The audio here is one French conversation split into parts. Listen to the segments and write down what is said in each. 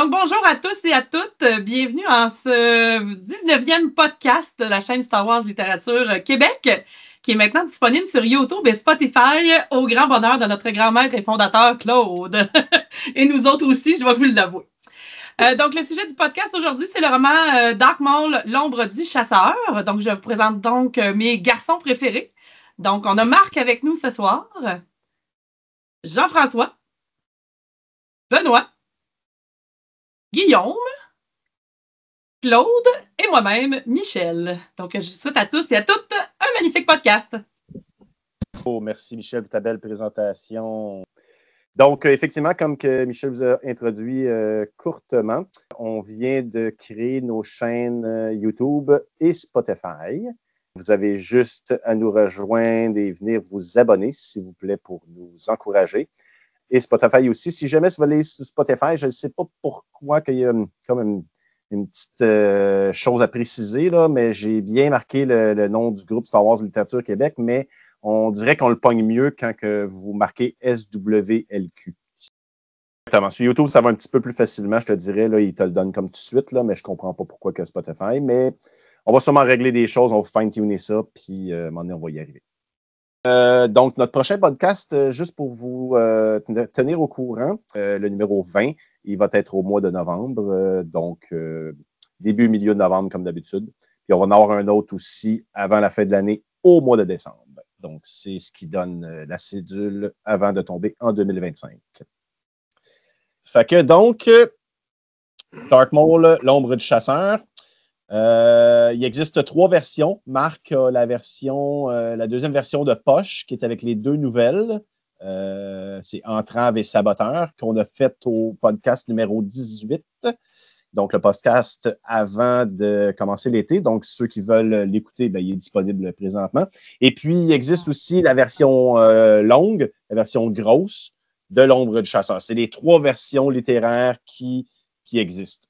Donc, bonjour à tous et à toutes. Bienvenue en ce 19e podcast de la chaîne Star Wars Littérature Québec, qui est maintenant disponible sur YouTube et Spotify, au grand bonheur de notre grand maître et fondateur Claude. Et nous autres aussi, je vais vous l'avouer. Donc, le sujet du podcast aujourd'hui, c'est le roman Dark Maul, L'ombre du chasseur. Donc, je vous présente donc mes garçons préférés. Donc, on a Marc avec nous ce soir, Jean-François, Benoît, Guillaume, Claude et moi-même, Michel. Donc, je vous souhaite à tous et à toutes un magnifique podcast. Oh, merci Michel pour ta belle présentation. Donc, effectivement, comme que Michel vous a introduit courtement, on vient de créer nos chaînes YouTube et Spotify. Vous avez juste à nous rejoindre et venir vous abonner, s'il vous plaît, pour nous encourager. Et Spotify aussi. Si jamais vous allez sur Spotify, je ne sais pas pourquoi qu'il y a comme une petite chose à préciser, là, mais j'ai bien marqué le nom du groupe Star Wars Littérature Québec, mais on dirait qu'on le pogne mieux quand que vous marquez SWLQ. Exactement. Sur YouTube, ça va un petit peu plus facilement, je te dirais. Là, il te le donne comme tout de suite, là, mais je ne comprends pas pourquoi que Spotify. Mais on va sûrement régler des choses, on va fine-tuner ça, puis à un moment donné, on va y arriver. Donc, notre prochain podcast, juste pour vous tenir au courant, le numéro 20, il va être au mois de novembre, donc début, milieu de novembre comme d'habitude. Puis on va en avoir un autre aussi avant la fin de l'année, au mois de décembre. Donc, c'est ce qui donne la cédule avant de tomber en 2025. Fait que donc, Dark Maul, l'ombre du chasseur. Il existe 3 versions. Marc a la deuxième version de poche, qui est avec les 2 nouvelles. C'est Entrave et Saboteur, qu'on a fait au podcast numéro 18. Donc, le podcast avant de commencer l'été. Donc, ceux qui veulent l'écouter, ben, il est disponible présentement. Et puis, il existe aussi la version longue, la version grosse de l'ombre du chasseur. C'est les 3 versions littéraires qui existent.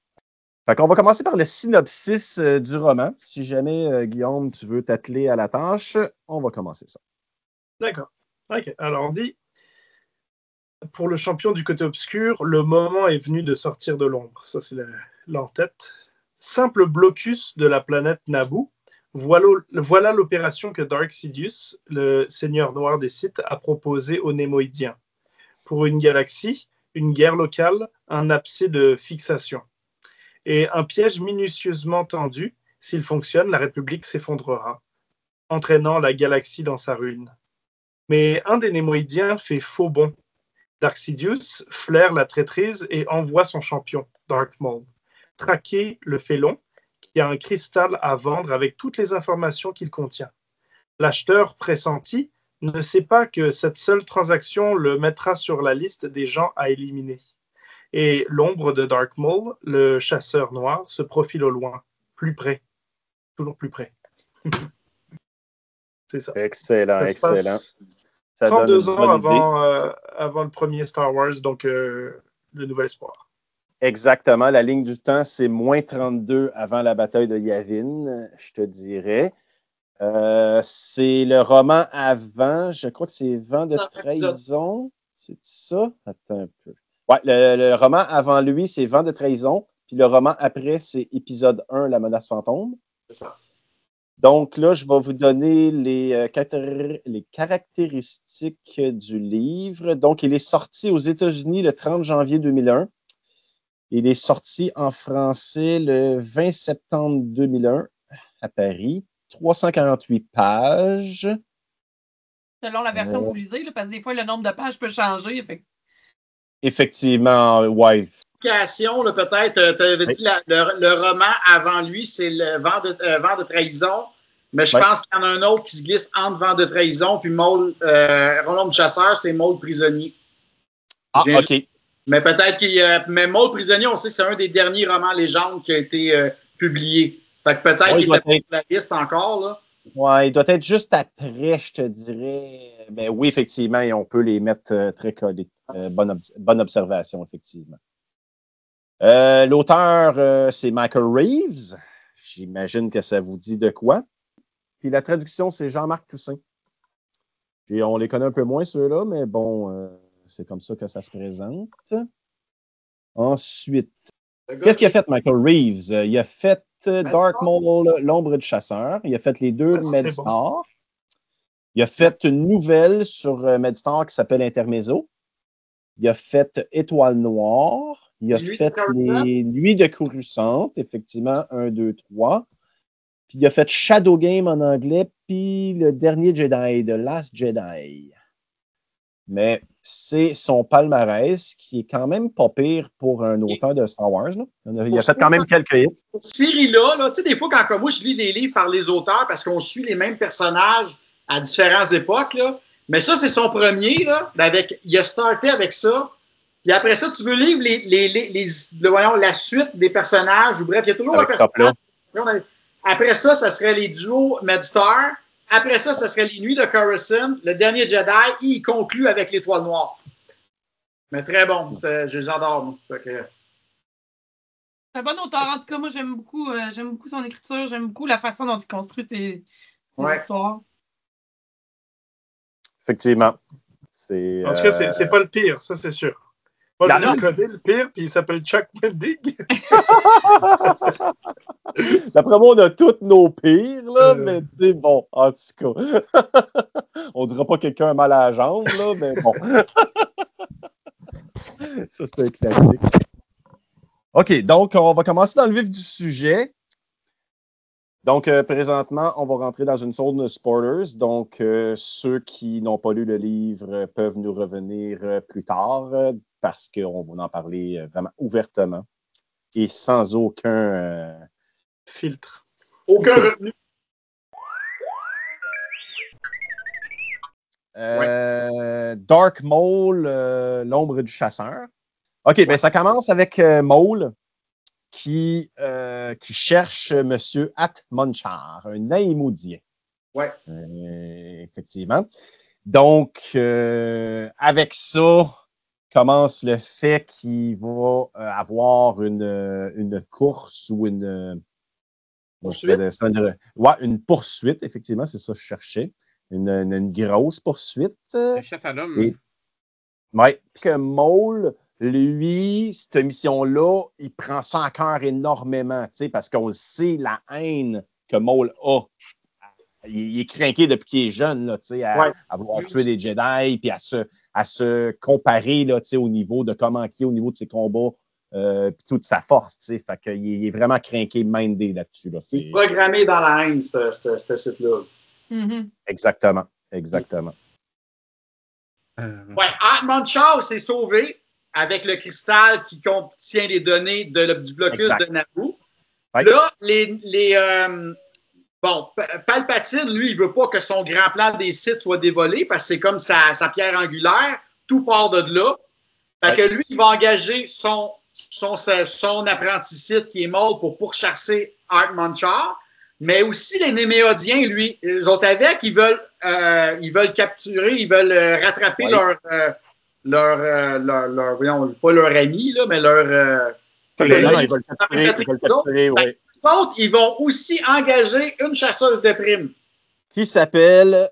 Fait qu'on va commencer par le synopsis du roman. Si jamais, Guillaume, tu veux t'atteler à la tâche, on va commencer ça. D'accord. Ok. Alors, on dit, pour le champion du côté obscur, le moment est venu de sortir de l'ombre. Ça, c'est l'en-tête. Simple blocus de la planète Naboo. Voilà l'opération que Dark Sidious, le seigneur noir des Sith, a proposée aux Némoïdiens. Pour une galaxie, une guerre locale, un abcès de fixation. Et un piège minutieusement tendu, s'il fonctionne, la République s'effondrera, entraînant la galaxie dans sa ruine. Mais un des Némoïdiens fait faux bond. Dark Sidious flaire la traîtrise et envoie son champion, Dark Maul, traquer le félon, qui a un cristal à vendre avec toutes les informations qu'il contient. L'acheteur pressenti ne sait pas que cette seule transaction le mettra sur la liste des gens à éliminer. Et l'ombre de Dark Maul, le chasseur noir, se profile au loin, plus près, toujours plus près. C'est ça. Excellent, excellent. Ça 32 ans avant le premier Star Wars, donc le Nouvel Espoir. Exactement. La ligne du temps, c'est moins 32 avant la bataille de Yavin, je te dirais. C'est le roman avant, je crois que c'est Vent de trahison. C'est ça? Attends un peu. Ouais, le roman avant lui, c'est Vent de trahison. Puis le roman après, c'est épisode 1, La menace fantôme. C'est ça. Donc là, je vais vous donner les caractéristiques du livre. Donc, il est sorti aux États-Unis le 30 janvier 2001. Il est sorti en français le 20 septembre 2001 à Paris. 348 pages. Selon la version que vous lisez, là, parce que des fois, le nombre de pages peut changer. Fait. Effectivement, ouais. Peut-être, tu avais dit le roman avant lui, c'est le Vent de trahison. Mais je pense qu'il y en a un autre qui se glisse entre Vent de trahison puis Maul, Roland de chasseur, c'est Maul prisonnier. Ah, OK. Mais peut-être mais Maul prisonnier, on sait que c'est un des derniers romans légendes qui a été publié. Fait que peut-être qu'il était sur la liste encore, là. Ouais, il doit être juste après, je te dirais. Ben oui, effectivement, et on peut les mettre très collés. Bonne observation, effectivement. L'auteur, c'est Michael Reeves. J'imagine que ça vous dit de quoi. Puis la traduction, c'est Jean-Marc Toussaint. Puis on les connaît un peu moins, ceux-là, mais bon, c'est comme ça que ça se présente. Ensuite, Qu'est-ce qu'il a fait, Michael Reeves? Il a fait Dark Maul, l'ombre du chasseur. Il a fait les deux Medstar. Bon. Il a fait une nouvelle sur Medstar qui s'appelle Intermezzo. Il a fait Étoile Noire. Il a fait les Nuits de Coruscant, effectivement, 1, 2, 3. Puis il a fait Shadow Game en anglais, puis le dernier Jedi, The Last Jedi. Mais c'est son palmarès qui est quand même pas pire pour un auteur de Star Wars. Là. Il a fait quand même quelques hits. Cette série-là, tu sais, des fois, quand moi, je lis les livres par les auteurs parce qu'on suit les mêmes personnages à différentes époques, là. Mais ça, c'est son premier. Là, il a starté avec ça. Puis après ça, tu veux lire la suite des personnages. Ou bref, il y a toujours un personnage. Après ça, ça serait les duos Medstar. Après ça, ce serait les Nuits de Coruscant, le dernier Jedi, et il conclut avec l'Étoile Noire. Mais très bon, je les adore. C'est un bon auteur. En tout cas, moi, j'aime beaucoup son écriture, j'aime beaucoup la façon dont il construit ses histoires. Effectivement. En tout cas, c'est pas le pire, ça, c'est sûr. Moi, je connais le pire, puis il s'appelle Chuck Wendig. D'après moi, on a tous nos pires, là, mais c'est bon, en tout cas. On dira pas quelqu'un a mal à la jambe, là, mais bon. Ça, c'est un classique. OK, donc, on va commencer dans le vif du sujet. Donc, présentement, on va rentrer dans une zone de spoilers. Donc, ceux qui n'ont pas lu le livre peuvent nous revenir plus tard parce qu'on va en parler vraiment ouvertement et sans aucun filtre. Aucun retenu. Dark Maul, l'ombre du chasseur. OK, ben ça commence avec Maul qui cherche M. Atmonchar, un Naïmoudien. Oui. Effectivement. Donc, avec ça, commence le fait qu'il va avoir une course ou une poursuite. Une poursuite, effectivement, c'est ça que je cherchais. Une grosse poursuite. Un chef à l'homme. Oui. Parce que Maul, lui, cette mission-là, il prend ça à cœur énormément, parce qu'on le sait, la haine que Maul a. Il est craqué depuis qu'il est jeune, là, à vouloir tuer des Jedi, puis à se comparer là, au niveau de comment il est, au niveau de ses combats, puis toute sa force. Fait qu'il est vraiment craqué, mindé là-dessus. Là. Il est programmé dans la haine, ce site-là. Mm-hmm. Exactement. Atmonchar s'est sauvé avec le cristal qui contient les données du blocus de Naboo. Ouais. Là, Palpatine, lui, il veut pas que son grand plan des Sith soit dévolé parce que c'est comme sa pierre angulaire. Tout part de là. Fait que lui, il va engager son apprenti Sith qui est mort pour pourchasser Atmonchar. Mais aussi les Néméodiens, lui, ils ont avec, ils veulent capturer, ils veulent rattraper voyons, pas leur ami, là, mais leur... ils veulent capturer, oui. Ils vont aussi engager une chasseuse de primes. Qui s'appelle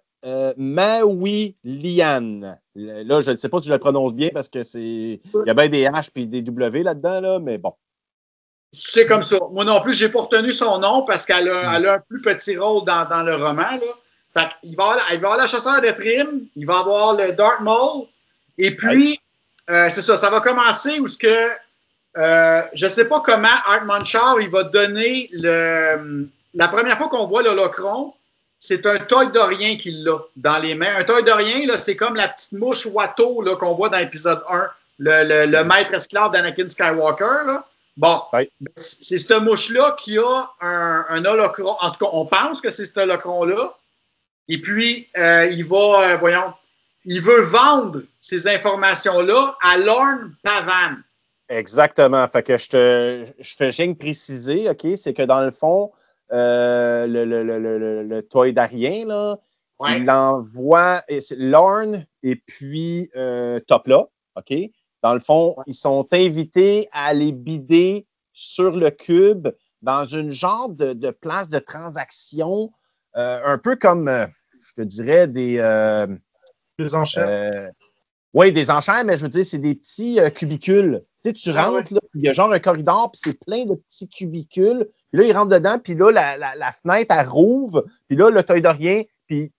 Maui Lian. Là, je ne sais pas si je le prononce bien parce que il y a bien des H et des W là-dedans, là, mais bon. C'est comme ça. Moi non plus, je n'ai pas retenu son nom parce qu'elle a un plus petit rôle dans le roman. Là. Fait il va avoir la chasseur de primes, il va avoir le Dark Maul, et puis, c'est ça, ça va commencer où je ne sais pas comment Atmonchar, il va donner la première fois qu'on voit l'holocron, c'est un Toydorien qui l'a dans les mains. Un Toydorien, là, c'est comme la petite mouche Watto là, qu'on voit dans l'épisode 1, le maître esclave d'Anakin Skywalker. Là. Bon, c'est cette mouche-là qui a un holocron. En tout cas, on pense que c'est cet holocron-là. Et puis, il veut vendre ces informations-là à Lorne Pavan. Exactement. Fait que je fais rien que préciser, OK, c'est que dans le fond, le Toydarien, là, il l'envoie, c'est Lorne et puis Topla, OK? Dans le fond, ils sont invités à aller bider sur le cube dans une genre de place de transaction, un peu comme, je te dirais, des enchères. Oui, des enchères, mais je veux dire, c'est des petits cubicules Tu sais, tu rentres, là, puis il y a genre un corridor, puis c'est plein de petits cubicules. Puis là, ils rentrent dedans, puis là, la fenêtre, elle rouvre. Puis là, le toy de rien, puis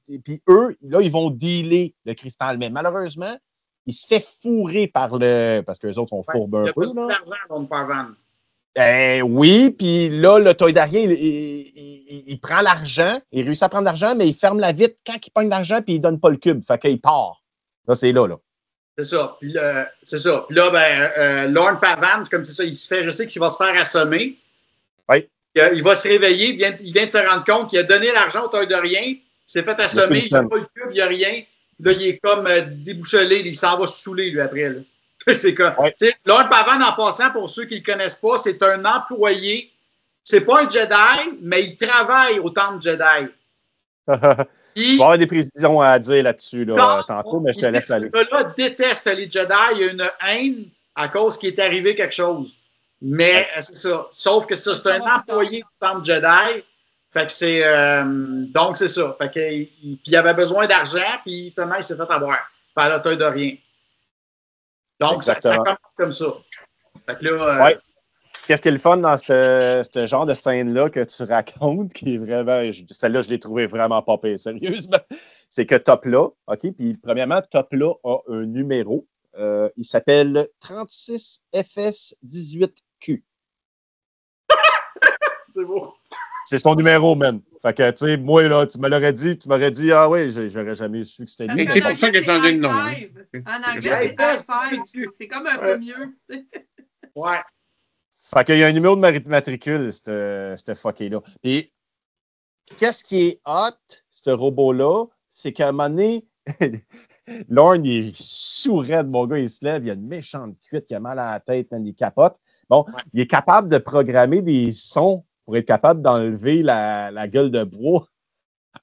eux, là, ils vont dealer le cristal. Mais malheureusement, il se fait fourrer par le... Parce qu'eux autres sont fourbes un peu. Il y a pas d'argent dans le Parvan. Oui, puis là, le toy d'arien, il prend l'argent, il réussit à prendre l'argent, mais il ferme la vitre quand il pogne l'argent, puis il donne pas le cube. Fait qu'il part. Là, c'est là. C'est ça. Puis là, Lorne Parvan, comme c'est ça, il se fait, je sais qu'il va se faire assommer. Oui. Il va se réveiller, il vient de se rendre compte qu'il a donné l'argent au toy de rien, il s'est fait assommer, il n'a pas le cube, il n'y a rien. Là, il est comme débouchelé, il s'en va se saouler, lui, après. Là. C'est comme. Lorne Parvan, en passant, pour ceux qui ne le connaissent pas, c'est un employé. C'est pas un Jedi, mais il travaille au temple Jedi. Il va y avoir des précisions à dire là-dessus tantôt, mais je te laisse aller. Ce gars-là déteste les Jedi. Il y a une haine à cause qu'il est arrivé quelque chose. Mais c'est ça. Sauf que ça, c'est un employé du temple Jedi. Fait que c'est. Donc, c'est ça. Fait que, il avait besoin d'argent, puis tellement il s'est fait avoir par la taille de rien. Donc, ça commence comme ça. Fait que là. Qu'est-ce qui est le fun dans ce genre de scène-là que tu racontes, qui est vraiment. Celle-là, je l'ai trouvée vraiment pas pire, sérieusement. C'est que Topla, OK? Puis, premièrement, Topla a un numéro. Il s'appelle 36FS18Q. C'est beau. C'est son numéro, man. Fait que, tu sais, moi, là, tu m'aurais dit, ah oui, j'aurais jamais su que c'était lui. C'est pour ça qu'il a changé de nom. En anglais, c'est I5. C'est comme un peu mieux. Ouais. Fait qu'il y a un numéro de matricule, cette fucké-là. Et qu'est-ce qui est hot, ce robot-là, c'est qu'à un moment donné, Lorne, il est sourd-raide, mon gars, il se lève, il a une méchante cuite, il a mal à la tête, man, il capote. Bon, il est capable de programmer des sons pour être capable d'enlever la gueule de bois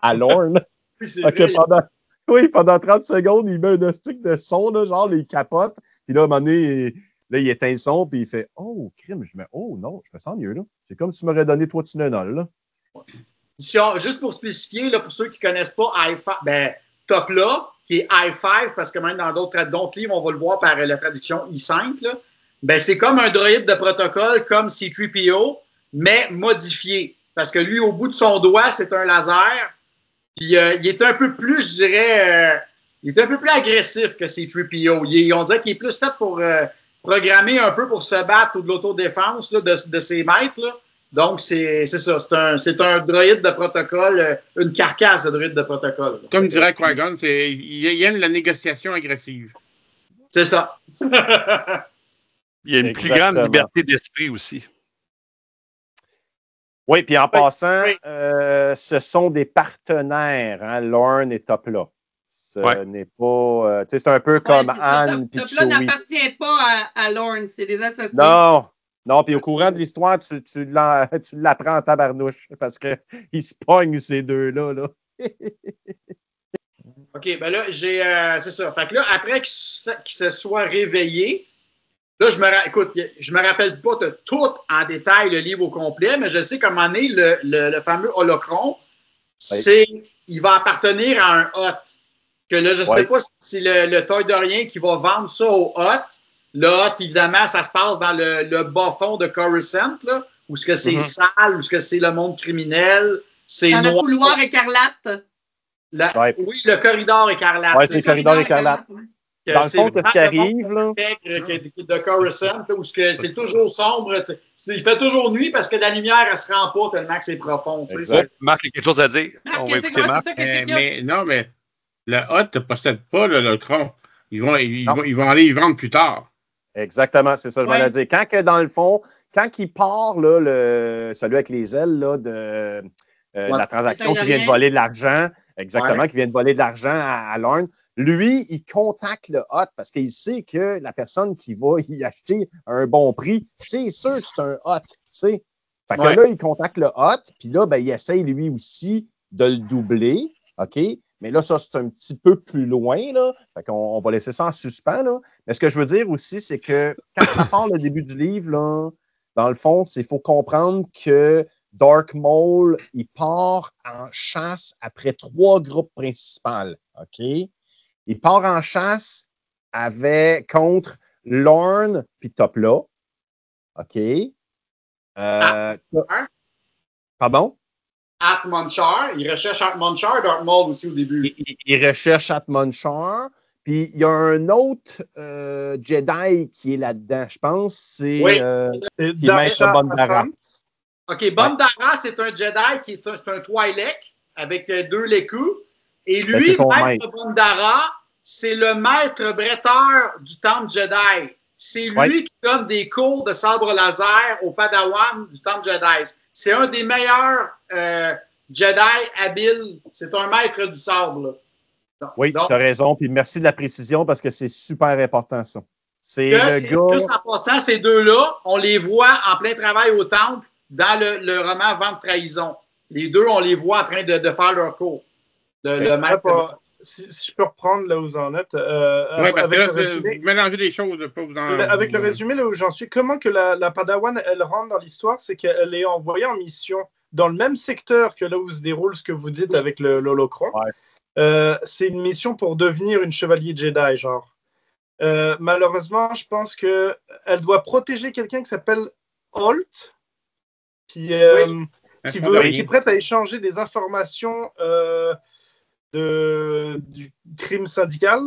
à Lorne. Pendant 30 secondes, il met un stick de son, là, genre, il capote. Puis là, à un moment donné, il éteint le son, puis il fait « Oh, crime! » Je me « Oh, non, je me sens mieux, là. » C'est comme si tu m'aurais donné 3 Tylenol, là. Juste pour spécifier, là, pour ceux qui ne connaissent pas Topla, qui est i5, parce que même dans d'autres livres, on va le voir par la traduction i5, là, c'est comme un droïde de protocole, comme C-3PO, mais modifié. Parce que lui, au bout de son doigt, c'est un laser. Puis il est un peu plus, je dirais, il est un peu plus agressif que C-3PO. On dirait qu'il est plus fait pour programmer un peu pour se battre ou de l'autodéfense là, de ses maîtres. Là. Donc, c'est ça. C'est un droïde de protocole, une carcasse de droïde de protocole. Là. Comme dirait Qui-Gon, il aime la négociation agressive. C'est ça. Il y a une plus grande liberté d'esprit aussi. Oui, puis en passant, ce sont des partenaires, hein, Lorne et Topla. Ce n'est pas... tu sais, c'est un peu comme Anne et Topla n'appartient pas à Lorne, c'est des associés. Non, puis au courant de l'histoire, tu l'apprends en tabarnouche parce qu'ils se pognent, ces deux-là. Là. OK, ben là, c'est ça. Fait que là, après qu'il se soit réveillé, là, je me rappelle pas de tout en détail le livre au complet, mais je sais qu'à un moment donné, le fameux holocron, il va appartenir à un hôte. Que là, je ne sais pas si c'est le toy de rien qui va vendre ça au hôte. Le hôte, évidemment, ça se passe dans le bas fond de Coruscant, là, où est-ce que c'est sale, où est-ce que c'est le monde criminel, c'est dans le couloir écarlate. Oui, le corridor écarlate. Oui, c'est le corridor écarlate. Dans le fond, qu'est-ce qui arrive, là? De Coruscant, où c'est toujours sombre. Il fait toujours nuit parce que la lumière, elle se rend pas tellement que c'est profond. Marc, il y a quelque chose à dire. On va écouter Marc. Mais le hôte ne possède pas le tronc. Ils vont aller y vendre plus tard. Exactement, c'est ça que je voulais dire. Quand que, dans le fond, quand il part, là, celui avec les ailes là, de la transaction qui vient de voler de l'argent, qui vient de voler de l'argent à Lorne, lui, il contacte le hôte parce qu'il sait que la personne qui va y acheter à un bon prix, c'est sûr que c'est un hôte, tu sais. Fait que là, il contacte le hôte, puis là, il essaye lui aussi de le doubler, OK? Mais là, ça, c'est un petit peu plus loin, là. Fait qu'on va laisser ça en suspens, là. Mais ce que je veux dire aussi, c'est que quand ça part le début du livre, là, dans le fond, il faut comprendre que Dark Maul, il part en chasse après 3 groupes principaux, OK? Il part en chasse contre Lorne puis Topla. OK. Pardon? Atmonchar. Il recherche Atmonchar, Dark Maul aussi au début. Il recherche Atmonchar. Puis il y a un autre Jedi qui est là-dedans, je pense. C'est Maître Bondara. OK, Bondara, c'est un Jedi c'est un Twi'lek avec 2 Leku. Et lui, Maître Bondara, c'est le maître bretteur du temple Jedi. C'est lui qui donne des cours de sabre laser aux Padawan du temple Jedi. C'est un des meilleurs Jedi habiles. C'est un maître du sabre. Oui, tu as raison. Puis merci de la précision parce que c'est super important, ça. C'est le gars. Juste en passant, ces deux-là, on les voit en plein travail au temple dans le roman Vent de trahison. Les deux, on les voit en train de faire leur cours. Si je peux reprendre là où vous en êtes. Oui, parce que là, vous mélangez des choses. Avec le résumé là où j'en suis, comment que la Padawan, elle rentre dans l'histoire, c'est qu'elle est envoyée en mission dans le même secteur que là où se déroule ce que vous dites avec l'holocron. Ouais. C'est une mission pour devenir une chevalier Jedi, genre. Malheureusement, je pense qu'elle doit protéger quelqu'un qui s'appelle Holt, qui est prête à échanger des informations du crime syndical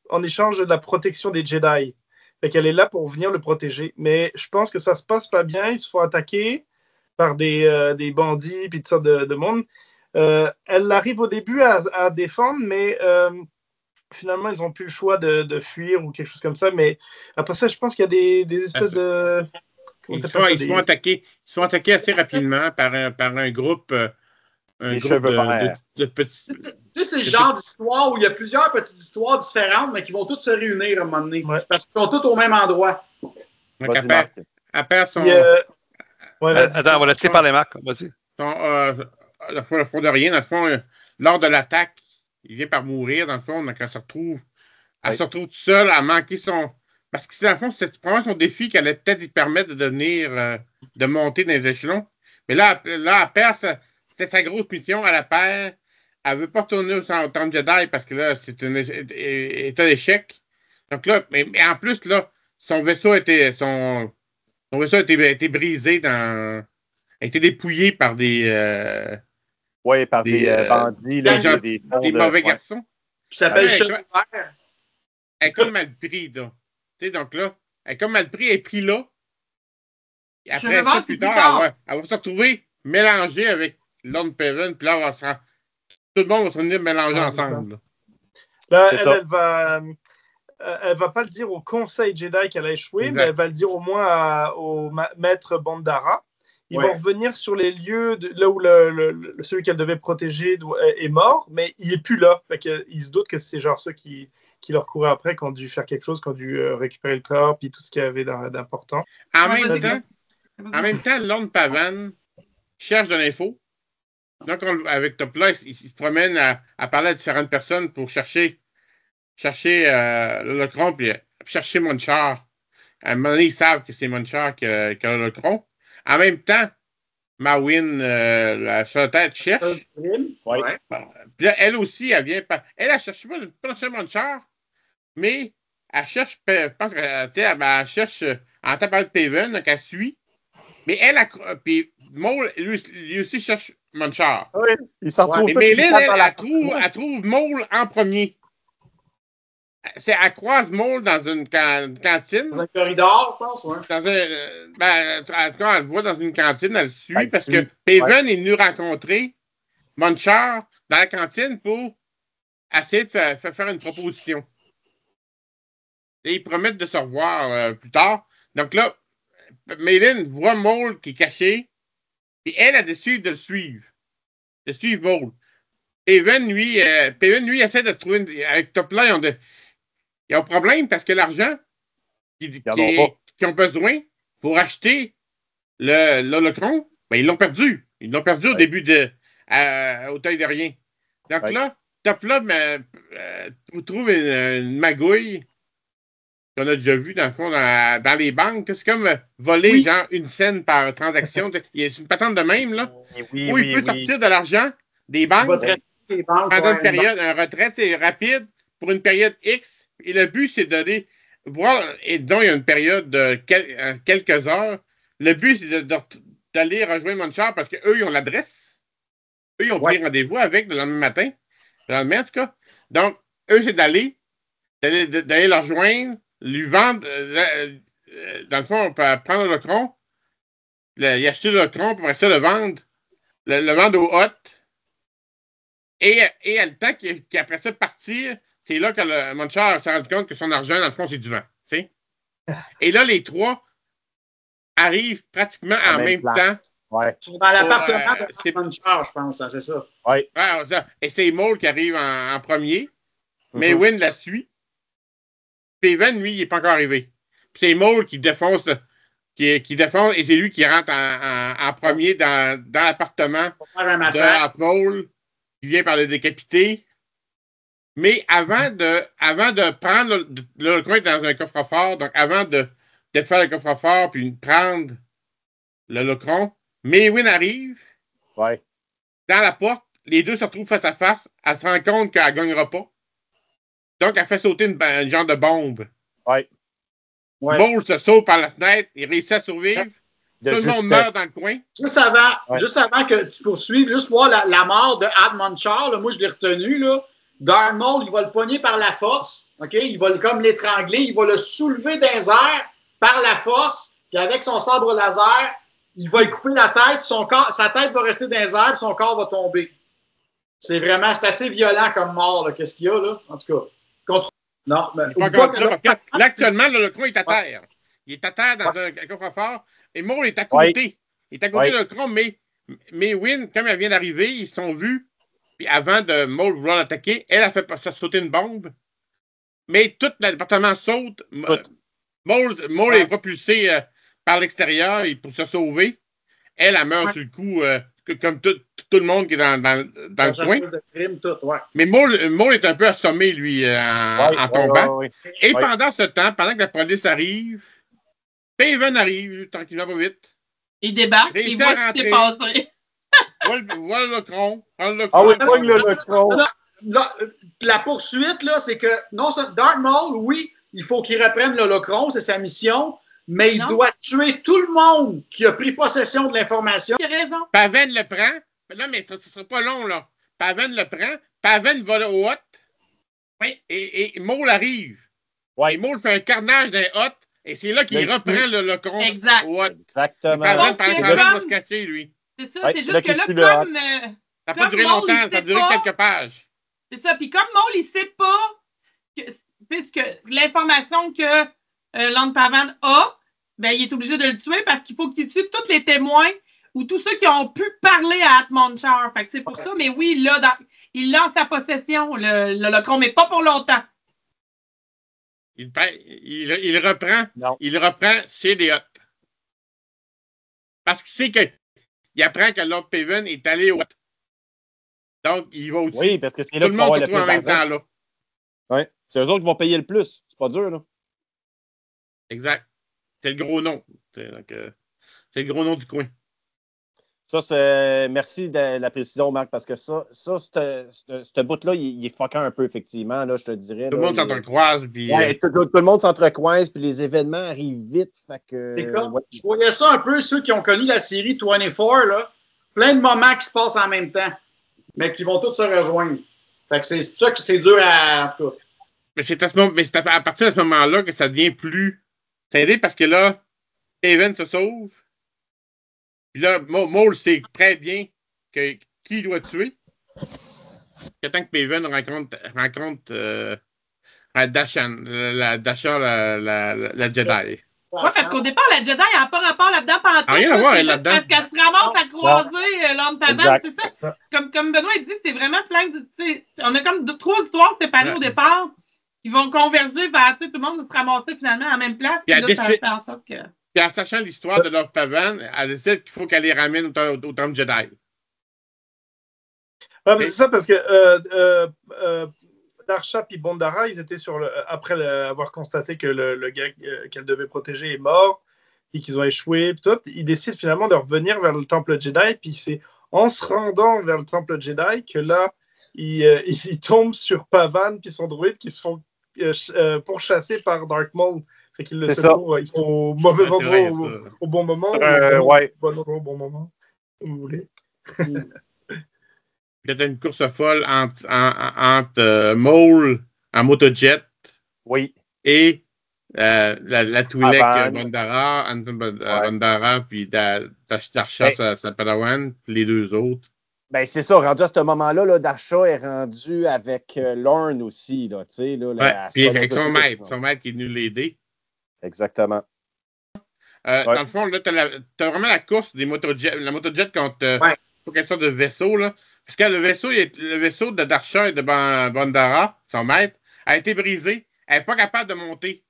en échange de la protection des Jedi. Fait qu'elle est là pour venir le protéger. Mais je pense que ça se passe pas bien. Ils se font attaquer par des bandits et toutes sortes de monde. Elle arrive au début à défendre, mais finalement, ils n'ont plus le choix de fuir ou quelque chose comme ça. Mais après ça, je pense qu'il y a des espèces de... Ils se font attaquer assez rapidement par un groupe... Les cheveux verts. Tu sais, c'est le genre d'histoire où il y a plusieurs petites histoires différentes, mais qui vont toutes se réunir à un moment donné. Ouais. Parce qu'ils sont toutes au même endroit. Donc, à part son... Attends, on va laisser parler Marc. Vas-y. Le fond de rien, dans le fond, lors de l'attaque, il vient par mourir, dans le fond, donc elle se retrouve toute seule à manquer son... Parce que, dans le fond, c'est probablement son défi qui allait peut-être lui permettre de monter dans les échelons. Mais là, elle perd c'était sa grosse mission. Elle perd. Elle ne veut pas retourner au temple Jedi parce que là, c'est un état d'échec. Donc là, mais en plus, là, son vaisseau a été brisé a été dépouillé par des bandits, des mauvais garçons. Qui s'appelle Cheveux Vert. Elle est comme mal pris, là. Tu sais, donc là, elle est comme mal pris, elle est prise là. Et après ça, plus tard, elle va se retrouver mélangée avec Lord Peven, puis là, tout le monde va se venir mélanger ensemble. Là, elle va pas le dire au Conseil Jedi qu'elle a échoué, mais elle va le dire au moins au maître Bondara. Ils vont revenir sur les lieux là où celui qu'elle devait protéger est mort, mais il n'est plus là. Ils se doutent que c'est genre ceux qui leur couraient après, qui ont dû faire quelque chose, qui ont dû récupérer le corps, puis tout ce qu'il y avait d'important. En même temps, Lord Pavan cherche de l'info. Donc, avec Topla, il se promène à parler à différentes personnes pour chercher l'holocron, puis chercher Monchar. À un moment donné, ils savent que c'est Monchar qui a l'holocron. En même temps, Mawin, la tête cherche. Ouais. Puis là, elle aussi, elle cherche pas seulement Monchar, mais elle cherche, je pense qu'elle cherche en temps de Paven, donc elle suit. Mais puis Maul, lui aussi cherche Monchar. Oui, il s'en trouve. Mais Lynn, elle trouve Maul en premier. Elle croise Maul dans une cantine. Dans un corridor, je pense, en tout cas, elle le voit dans une cantine, elle le suit parce que Paven est venu rencontrer Monchar dans la cantine pour essayer de faire une proposition. Et ils promettent de se revoir plus tard. Donc là, Maylin voit Maul qui est caché, et elle a décidé de le suivre. De suivre Maul. Paven, lui, essaie de trouver... Avec Topla, ils ont un problème parce que l'argent qu'ils ont besoin pour acheter l'holocron, ben, ils l'ont perdu. Ils l'ont perdu au début au taille de rien. Donc là, Topla trouve une magouille qu'on a déjà vu, dans le fond, dans les banques. C'est comme voler, genre, une scène par transaction. C'est une patente de même, là. Où il peut sortir de l'argent des banques pendant une période, un retrait rapide pour une période X. Et le but, c'est de donner voir, et disons, il y a une période de quelques heures. Le but, c'est d'aller rejoindre Munchar parce qu'eux, ils ont l'adresse. Eux, ils ont pris rendez-vous avec le lendemain matin. Le lendemain, en tout cas. Donc, eux, c'est d'aller le rejoindre, lui vendre. Dans le fond, on peut prendre le cron, y acheter le cron, pour après ça, le vendre. Le vendre au hôte. Et à le temps qu'après ça partir, c'est là que le Munchar s'est rendu compte que son argent, dans le fond, c'est du vent. T'sais? Et là, les trois arrivent pratiquement en même temps. Ouais. Ils sont dans l'appartement de Munchar, je pense, hein, c'est ça. Ouais. Et c'est Maul qui arrive en premier. Maywin la suit. Paven, lui, il n'est pas encore arrivé. Puis c'est Maul qui défonce, qui défonce, et c'est lui qui rentre en premier dans l'appartement de Maul, qui vient par le décapiter. Mais avant de prendre le coin dans un coffre-fort, donc avant de faire le coffre-fort puis de prendre le locron, Maywin arrive. Ouais. Dans la porte, les deux se retrouvent face à face. Elle se rend compte qu'elle ne gagnera pas. Donc, elle fait sauter une genre de bombe. Ouais. Maul se sauve par la fenêtre, il réussit à survivre. Tout le monde meurt dans le coin. Juste avant que tu poursuives, juste voir la mort de Ad Munchar, là, moi je l'ai retenu, là. Darth Maul, il va le pogner par la force, OK? Il va comme l'étrangler, il va le soulever dans les airs par la force, puis avec son sabre laser, il va lui couper la tête, sa tête va rester dans les airs, puis son corps va tomber. C'est assez violent comme mort, là. Qu'est-ce qu'il y a, là? En tout cas, continue. Non, mais parce que là, actuellement, le cron est à terre. Il est à terre dans un coffre-fort, et Maul est à côté. Il est à côté de cron, mais Wynn, comme elle vient d'arriver, ils se sont vus. Puis avant de Maul vouloir l'attaquer, elle a fait sauter une bombe. Mais tout l'appartement saute. Maul est propulsé par l'extérieur pour se sauver. Elle meurt sur le coup, comme tout le monde qui est dans le coin. De crime, tout, Mais Maul est un peu assommé, lui, en tombant. Et pendant ce temps, pendant que la police arrive, Paven arrive, tranquillement, pas vite. Il débarque, il voit ce qui s'est passé. Voilà le cron. Ah oui, pogne le cron. La poursuite, là, c'est que non, Darth Maul, oui, il faut qu'il reprenne le Locron, c'est sa mission, mais il doit tuer tout le monde qui a pris possession de l'information. Tu as raison. Paven le prend. Là, mais ça ne sera pas long, là. Paven le prend. Paven va au hôte. Oui. Et Maul arrive. Ouais. Et Maul fait un carnage dans les hôtes. Et c'est là qu'il reprend le Locron au hôte. Exactement. Paven va se casser, lui. C'est ça, c'est juste que là, comme... ça n'a pas duré longtemps, ça a duré quelques pages. C'est ça, puis comme Maul, il ne sait pas l'information que Lord Pavan a, ben, il est obligé de le tuer parce qu'il faut qu'il tue tous les témoins ou tous ceux qui ont pu parler à Ad Munchar. Fait que c'est pour ça, mais oui, il l'a en sa possession, le Locron, mais pas pour longtemps. Il reprend chez les hôtes. Parce qu'il sait qu'il apprend que Lord Paven est allé au hôte. Donc, il va aussi. Oui, parce que c'est là tout le monde se trouve en même temps, là. Oui, c'est eux autres qui vont payer le plus. C'est pas dur, là. Exact. C'est le gros nom. C'est le gros nom du coin. Ça, c'est... Merci de la précision, Marc, parce que ce bout-là, il est fuckant un peu, effectivement, là, je te dirais. Tout le monde s'entrecroise. Puis... Ouais, tout le monde s'entrecroise, puis les événements arrivent vite. Fait que... Je voyais ça un peu, ceux qui ont connu la série 24, là. Plein de moments qui se passent en même temps, mais qui vont tous se rejoindre. Fait que c'est ça que c'est dur à... En tout cas. Mais c'est à partir de ce moment-là que ça devient plus... C'est aidé parce que là, Paven se sauve. Puis là, Maul sait très bien qui il doit tuer. Tant que Paven rencontre Dashan, la Jedi. Oui, parce qu'au départ, la Jedi n'a pas rapport là-dedans pendant tout. Rien à voir là-dedans. Parce qu'elle se ramasse à croiser Lord Pavan, c'est ça. Comme Benoît il dit, c'est vraiment plein de... On a comme trois histoires séparées au départ qui vont converger vers tout le monde va se ramasser finalement à la même place. Puis là, ça fait en sorte que... Puis en sachant l'histoire de Lord Pavan, elle décide qu'il faut qu'elle les ramène au temple Jedi. Ouais, c'est ça, parce que Darsha et Bondara, ils étaient après avoir constaté que le gars qu'elle devait protéger est mort et qu'ils ont échoué, ils décident finalement de revenir vers le temple Jedi. Puis c'est en se rendant vers le temple Jedi que là, ils tombent sur Pavan puis son droïde qui se font pourchassé par Dark Maul. Fait qu'il le C'est secourt au mauvais endroit au bon moment. Ouais. Bon endroit au bon moment. Vous voulez. Il y a une course folle entre Maul en motojet Oui. et la Twi'lek Avan. Bondara, Anton Bondara, puis Darsha, sa Padawan, les deux autres. Ben, c'est ça, rendu à ce moment-là, là, Darsha est rendu avec Lorne aussi, là, tu sais. Là, Puis avec son maître qui est venu l'aider. Exactement. Dans le fond, là, t'as vraiment la course des motojets, la motojet contre quelle sorte de vaisseau, là. Parce que le vaisseau de Darsha et de Bondara, son maître, a été brisé. Elle n'est pas capable de monter.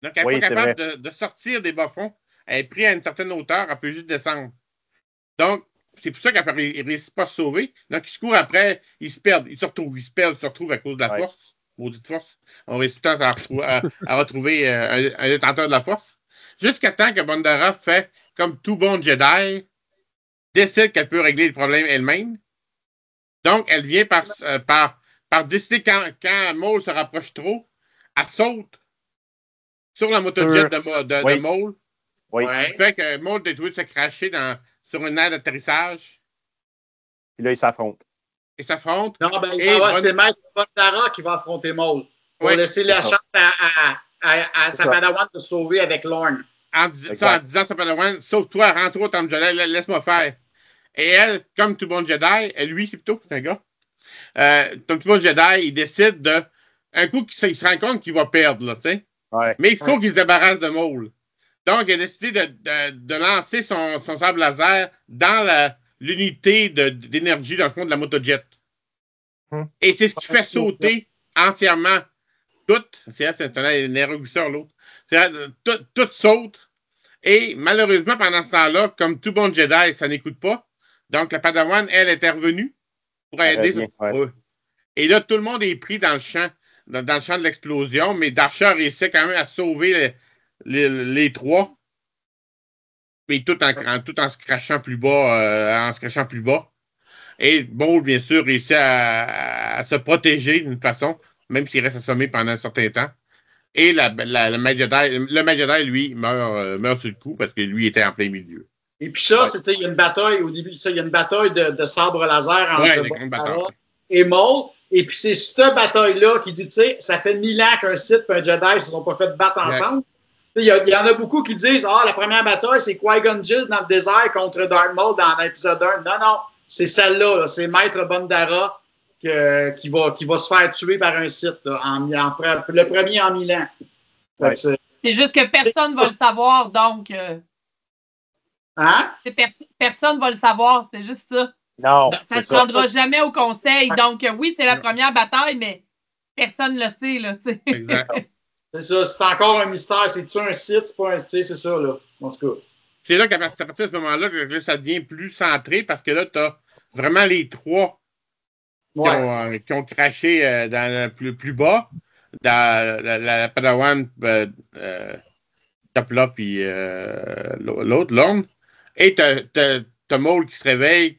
Donc, elle n'est pas capable de sortir des bas-fonds. Elle est prise à une certaine hauteur, elle peut juste descendre. Donc, c'est pour ça qu'elle ne réussit pas à se sauver. Donc, ils se courent après, ils se perdent, ils se retrouvent à cause de la force, maudite force. On réussit à retrouver un détenteur de la force. Jusqu'à temps que Bondara fait comme tout bon Jedi, décide qu'elle peut régler le problème elle-même. Donc, elle vient par décider quand Maul se rapproche trop, elle saute sur la motojet de Maul. Oui. Ce qui fait que Maul est obligé de se cracher sur une aire d'atterrissage. Puis là, ils s'affrontent. Non, c'est Maître Bondara qui va affronter Maul. Pour laisser la chance à sa Padawan de se sauver avec Lorne. En disant à sa Padawan, sauve-toi, rentre-toi, Tom Jedi, laisse-moi faire. Et elle, comme tout bon Jedi, lui, c'est plutôt un gars, comme tout bon Jedi, il décide un coup, il se rend compte qu'il va perdre, là, tu sais. Ouais. Mais il faut qu'il se débarrasse de Maul. Donc, il a décidé de lancer son sabre laser dans l'unité d'énergie, dans le fond, de la motojet. Et c'est ce qui fait sauter entièrement tout. C'est un éruguisseur, l'autre. Tout saute. Et malheureusement, pendant ce temps-là, comme tout bon Jedi, ça n'écoute pas. Donc, la Padawan, elle, est revenue pour aider. Et là, tout le monde est pris dans le champ de l'explosion, mais Darsha réussit quand même à sauver les trois. Mais tout en se crachant plus bas, Et Maul, bien sûr, réussit à se protéger d'une façon, même s'il reste assommé pendant un certain temps. Et le Maître Jedi, lui, meurt sur le coup parce que lui était en plein milieu. Et puis ça, il y a une bataille, au début, il y a une bataille de sabre laser entre Bondara et Maul. Et puis c'est cette bataille-là qui dit, tu sais, ça fait 1000 ans qu'un Sith et un Jedi ne se sont pas fait battre ensemble. Il y en a beaucoup qui disent, la première bataille, c'est Qui-Gon Jinn dans le désert contre Darth Maul dans l'épisode 1. Non, c'est celle-là. Là. C'est Maître Bondara qui va se faire tuer par un Sith, là, le premier en 1000 ans. Ouais. C'est juste que personne ne va le savoir, donc... Personne ne va le savoir, c'est juste ça. Non. Ça ne se rendra jamais au conseil. Donc, oui, c'est la première bataille, mais personne ne le sait. Là, exact. C'est ça, c'est encore un mystère. C'est-tu un site? C'est pas un site, c'est ça, là. En tout cas. C'est là qu'à partir de ce moment-là, que ça devient plus centré parce que là, tu as vraiment les trois qui ont craché dans le plus bas, dans la Padawan, Tapla, puis l'autre, Lorne. Et t'as Maul qui se réveille,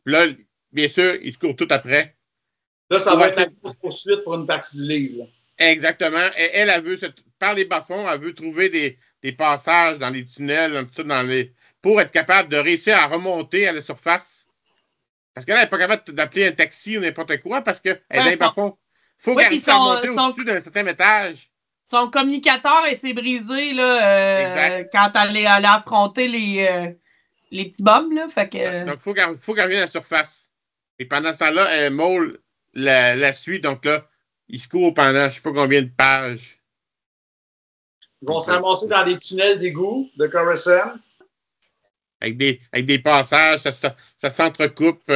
là, bien sûr, il se court tout après. Là, ça va être la course-poursuite pour une partie du livre. Là. Exactement. Et elle veut, par les bas-fonds, elle veut trouver des passages dans les tunnels, pour être capable de réussir à remonter à la surface. Parce qu'elle n'est pas capable d'appeler un taxi ou n'importe quoi parce qu'elle est dans les bas-fonds. Il faut qu'elle réussisse à monter au-dessus d'un certain étage. Son communicateur s'est brisé là, quand elle est allée affronter les petits bombes. Là, fait que... Donc, il faut qu'elle revienne à la surface. Et pendant ce temps-là, Maul la suit. Donc là, il se court pendant je ne sais pas combien de pages. Ils vont se ramasser dans des tunnels d'égout de Coruscant. Avec des passages, ça s'entrecoupe.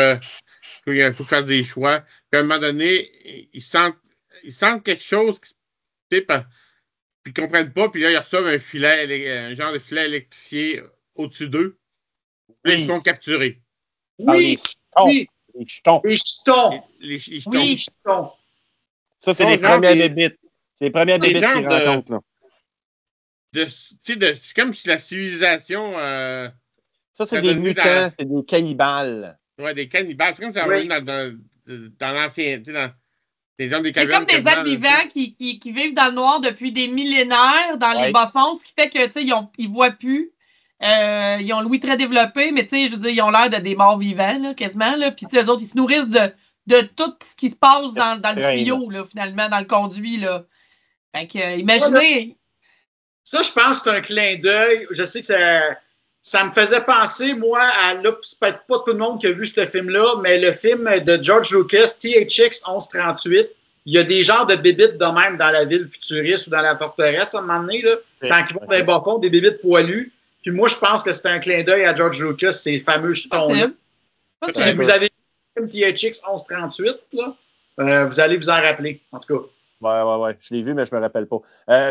Il faut faire des choix. Puis à un moment donné, ils sentent quelque chose puis ils ne comprennent pas, puis là, ils reçoivent un genre de filet électrifié au-dessus d'eux. Là, ils sont capturés. Oui! Les jetons. Les jetons. Oui, jetons. Ça, c'est les premières bébites. C'est les premières bébites qu'ils rencontrent. C'est comme si la civilisation... ça, c'est des mutants, c'est des cannibales. Ouais, des cannibales. C'est comme si ça revenu dans l'ancien... des gens des C'est comme des êtres vivants qui vivent dans le noir depuis des millénaires dans les bas-fonds, ce qui fait que, tu sais, ils voient plus. Ils ont l'ouïe très développé, mais tu sais, je veux dire, ils ont l'air de des morts vivants, là, quasiment. Là. Puis, tu sais, eux autres, ils se nourrissent de tout ce qui se passe dans le tuyau, là, finalement, dans le conduit, là. Fait que, imaginez... Ça, je pense que c'est un clin d'œil. Je sais que ça me faisait penser, moi, à... Là, c'est peut-être pas tout le monde qui a vu ce film-là, mais le film de George Lucas, THX 1138, il y a des genres de bébites de même dans la ville futuriste ou dans la forteresse, à un moment donné, là, quand ils vont dans les bas-fonds, des bébites poilues. Puis moi, je pense que c'est un clin d'œil à George Lucas, ces fameux jetons-là. Si vous avez vu le film THX 1138, là, vous allez vous en rappeler, en tout cas. Ouais. Je l'ai vu, mais je ne me rappelle pas.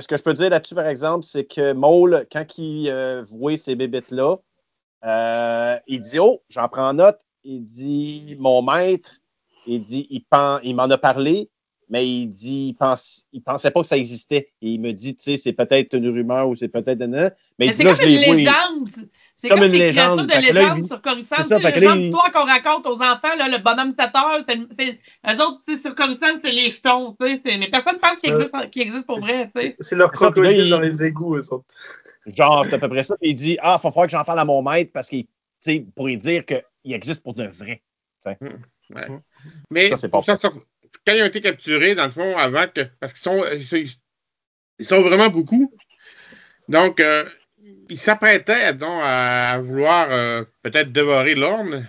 Ce que je peux dire là-dessus, par exemple, c'est que Maul, quand il voit ces bébites-là, il dit « Oh, j'en prends note. » Il dit « Mon maître, il m'en a parlé, mais il dit il pensait pas que ça existait. Et il me dit, tu sais, c'est peut-être une rumeur ou c'est peut-être mais il dit, là, je l'ai vu. C'est comme une légende. De légende sur Coruscant. C'est ça, le genre d'histoire qu'on raconte aux enfants, là, le bonhomme 7 heures, eux autres, sur Coruscant, c'est les jetons. Mais personne ne pense qu'il existe pour vrai. C'est leur crocodile dans les égouts, eux autres. Genre, c'est à peu près ça. Puis il dit, il va falloir que j'en parle à mon maître parce qu'il pourrait dire qu'il existe pour de vrai. Ouais. Mais ça, c'est pas quand ils ont été capturés, dans le fond, avant que. Parce qu'ils sont vraiment beaucoup. Donc, ils s'apprêtaient à vouloir peut-être dévorer l'orne.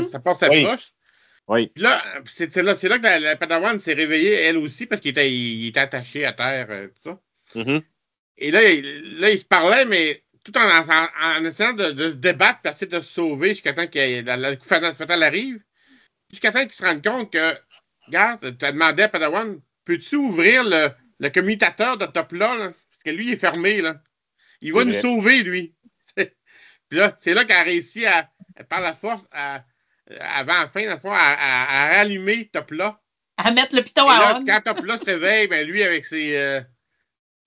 Ça passe à poche. Oui. Puis là, c'est là que la Padawan s'est réveillée, elle aussi, parce qu'il était attaché à terre, tout ça. Et là, ils se parlaient, mais tout en essayant de se débattre, d'essayer de se sauver jusqu'à temps que le coup fatal arrive. Jusqu'à temps qu'ils se rendent compte que, regarde, tu as demandé à Padawan, peux-tu ouvrir le commutateur de Topla, là? Parce que lui, il est fermé, là. Il va nous sauver, lui. Puis là, c'est là qu'elle a réussi par la force, avant la fin, à rallumer Topla. À mettre le piton à on. Quand Topla se réveille, ben lui, avec ses...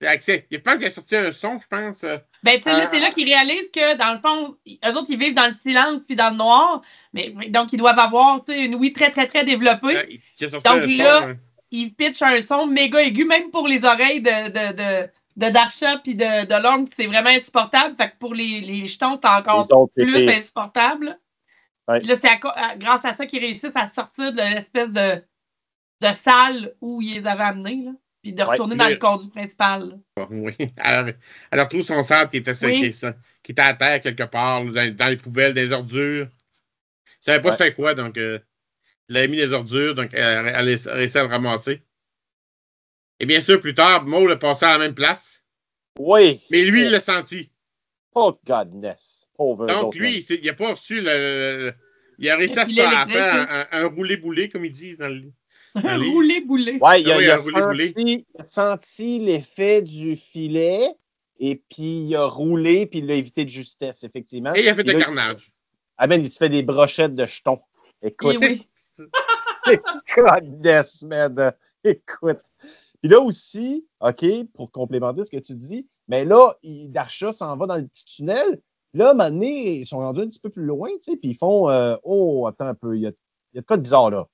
je pense qu'il a sorti un son, je pense. Ben, tu sais, là, c'est là qu'ils réalisent que, dans le fond, eux autres, ils vivent dans le silence puis dans le noir. Mais donc, ils doivent avoir, tu sais, une ouïe très, très, très développée. Donc là, ils pitchent un son méga aigu, même pour les oreilles de Darsha puis de Lorne, c'est vraiment insupportable. Fait que pour les jetons, c'est encore plus insupportable. Ouais. Là, c'est grâce à ça qu'ils réussissent à sortir de l'espèce de salle où ils les avaient amenés, là. Puis de retourner dans le conduit principal. Là. Oui. Alors, elle retrouve son sabre qui était à terre quelque part, dans les poubelles, des ordures. Je savais pas c'était quoi, donc elle a mis les ordures, donc elle a réussi à le ramasser. Et bien sûr, plus tard, Maul a passé à la même place. Oui. Mais lui, il l'a senti. Oh, godness. Pauvre. Donc, lui, il n'a pas reçu il a réussi à faire un roulé-boulé, comme ils disent dans le livre. Un roulé-boulé. Oui, il a senti l'effet du filet et puis il a roulé puis il l'a évité de justesse, effectivement. Et il a fait de carnage. Ah ben, il te fait des brochettes de jetons. Écoute. Godness, man. Écoute. Puis là aussi, OK, pour complémenter ce que tu dis, mais là, Darsha s'en va dans le petit tunnel. Là, à un moment donné, ils sont rendus un petit peu plus loin, tu sais, puis ils font oh, attends un peu, il y a de quoi de bizarre là.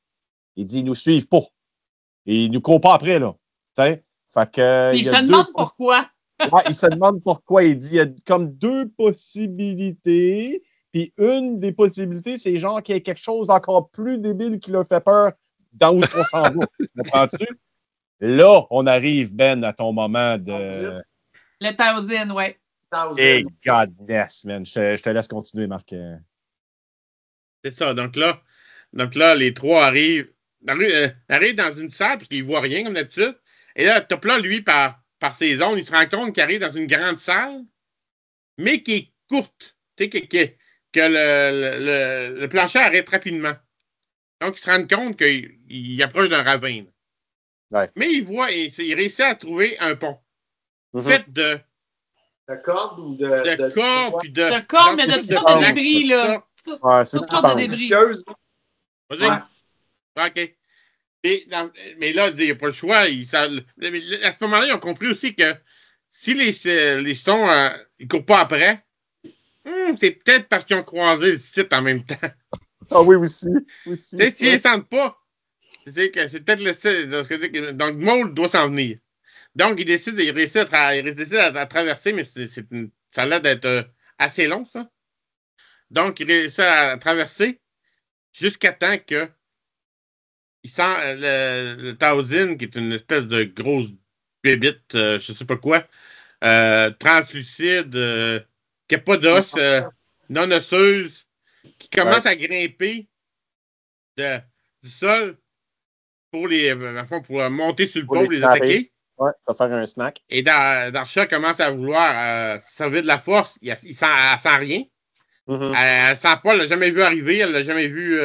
Il dit, ils nous suivent pas. Et ils nous courent pas après, là. T'sais? Fait que. Il se demande pourquoi. Ouais, il se demande pourquoi. Il dit, il y a comme deux possibilités. Puis une des possibilités, c'est genre qu'il y a quelque chose d'encore plus débile qui leur fait peur dans où on s'en va. Comprends-tu? Là, on arrive, Ben, à ton moment de. Le Thousand, ouais. Hey, godness, man. Je te laisse continuer, Marc. C'est ça. Donc là, les trois arrivent dans une salle, parce qu'ils ne voient rien, comme d'habitude. Et là, Topla, lui, par ses ondes, il se rend compte qu'il arrive dans une grande salle, mais qui est courte. Tu sais, que le plancher arrête rapidement. Donc, il se rend compte qu'il approche d'un ravin. Ouais. Mais il réussit à trouver un pont. Fait de cordes ou de cordes, puis de cordes, mais de toutes sortes de débris, là. Ouais, c'est toutes sortes de débris. Vas-y. Ouais. OK. Mais là, il n'y a pas le choix. À ce moment-là, ils ont compris aussi que si les jetons ils ne courent pas après, c'est peut-être parce qu'ils ont croisé le site en même temps. Ah oui, aussi. S'ils ne sentent pas, c'est peut-être le style. Donc, Maul doit s'en venir. Donc, il réussit à traverser, mais ça a l'air d'être assez long, ça. Donc, il réussit à traverser jusqu'à temps que il sent le Taozin, qui est une espèce de grosse bébite, je sais pas quoi, translucide, qui n'a pas d'os, non osseuse, qui commence à grimper du sol pour pour monter sur le pont, les attaquer. Ouais, ça va faire un snack. Et Darsha commence à vouloir servir de la force. Elle sent rien. Mm-hmm. Elle sent pas, elle l'a jamais vu arriver, elle l'a jamais vu.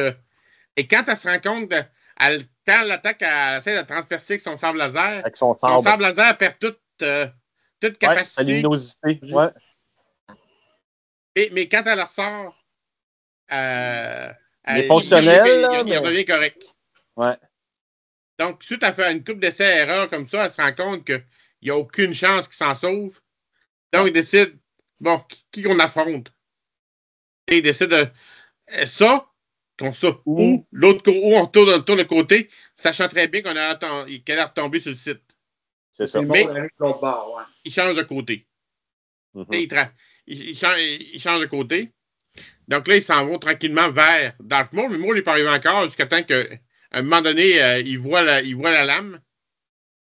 Et quand elle se rend compte, quand elle attaque, elle essaie de transpercer avec son sabre laser. Avec son sabre laser perd toute capacité. Sa luminosité. Ouais. Mais quand elle ressort, il est fonctionnel. Il redevient correct. Ouais. Donc, suite à faire une couple d'essais-erreurs comme ça, elle se rend compte qu'il n'y a aucune chance qu'il s'en sauve. Donc, il décide, bon, qui qu'on affronte? Et il décide de ça, ou on tourne de côté, sachant très bien qu'elle a retombé sur le site. C'est ça. Mais il change de côté. Mm-hmm. Il change de côté. Donc là, ils s'en vont tranquillement vers Dark Maul, mais Maul n'est pas arrivé encore jusqu'à temps qu'à un moment donné, il voit la lame.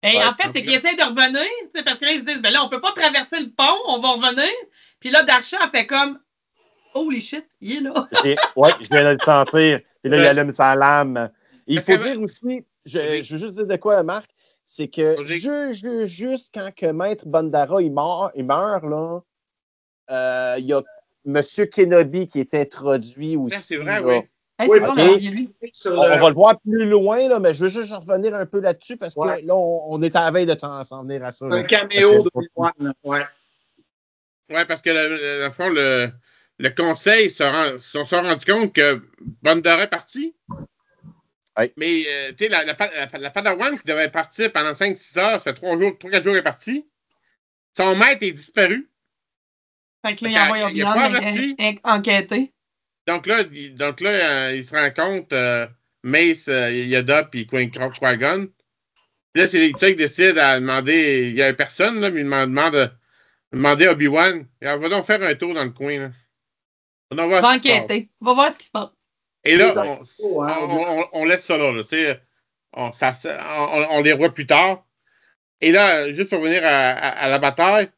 Et en fait, c'est qu'ils essaient de revenir, parce que là, ils se disent, ben là, on peut pas traverser le pont, on va revenir. Puis là, Darsha a fait comme, holy shit, il est là. Oui, je viens de le sentir. Puis là, il allume sa lame. Et il faut dire aussi, je veux juste dire de quoi, Marc, c'est que juste quand que Maître Bandara il meurt là, il y a M. Kenobi qui est introduit aussi. C'est vrai, là. oui. Hey, Oui, okay. On va le voir plus loin, là, mais je veux juste revenir un peu là-dessus parce que là, on est à la veille de s'en venir à ça. Un caméo de Obi-Wan. Ouais. Oui, parce que, dans le fond, le conseil se sont rendu compte que Bandara est parti. Oui. Mais, tu sais, la Padawan qui devait partir pendant 5-6 heures, ça fait 3-4 jours qu'elle est partie. Son maître est disparu. Fait que là, il envoie Obi-Wan enquêter. Donc là, il se rend compte, Mace, Yoda puis Qui-Gon. Là, c'est ça qui décide à demander. Il n'y avait personne, là, mais il demande à demander à Obi-Wan. Va donc faire un tour dans le coin. Là. On va enquêter. On va voir ce qui se passe. Et là, on laisse ça là. On les revoit plus tard. Et là, juste pour revenir à la bataille,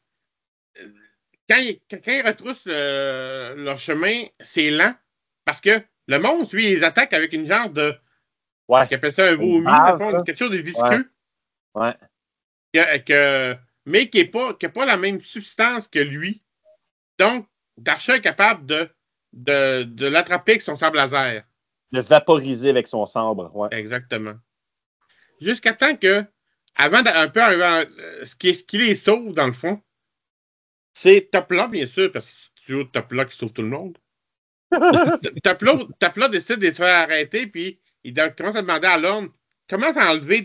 quand ils retroussent leur chemin, c'est lent mais que le monstre, lui, il les attaque avec une genre de. Ouais. Qui appelle ça un vomi, quelque chose de visqueux. Ouais. Mais qui n'a pas la même substance que lui. Donc, Darsha est capable de l'attraper avec son sabre laser. De vaporiser avec son sabre, ouais. Exactement. Jusqu'à temps que, avant d'un peu arriver à ce qui les sauve, dans le fond, c'est Topla, bien sûr, parce que c'est toujours Topla qui sauve tout le monde. Topla décide de se faire arrêter, puis il commence à demander à l'homme, commence à enlever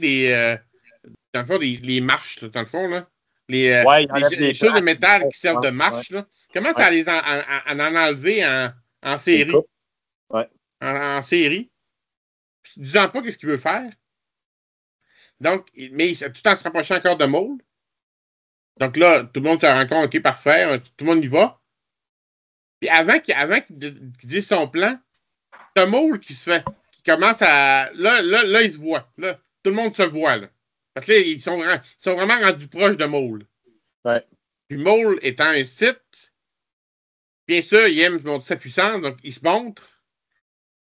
dans le fond, les marches, dans le fond, là. Les choses de métal qui servent de marche, là. Commence à en enlever en série. Ouais. En série. Disant pas ce qu'il veut faire. Donc, mais tout en se rapprochant encore de Maul. Donc là, tout le monde se rend compte, OK, parfait, tout le monde y va. Puis avant qu'il dise son plan, t'as Maul qui commence à. Là, il se voit. Là, tout le monde se voit, là. Parce que là, ils sont vraiment rendus proches de Maul. Ouais. Puis Maul étant un Sith, bien sûr, il aime montrer sa puissance, donc il se montre.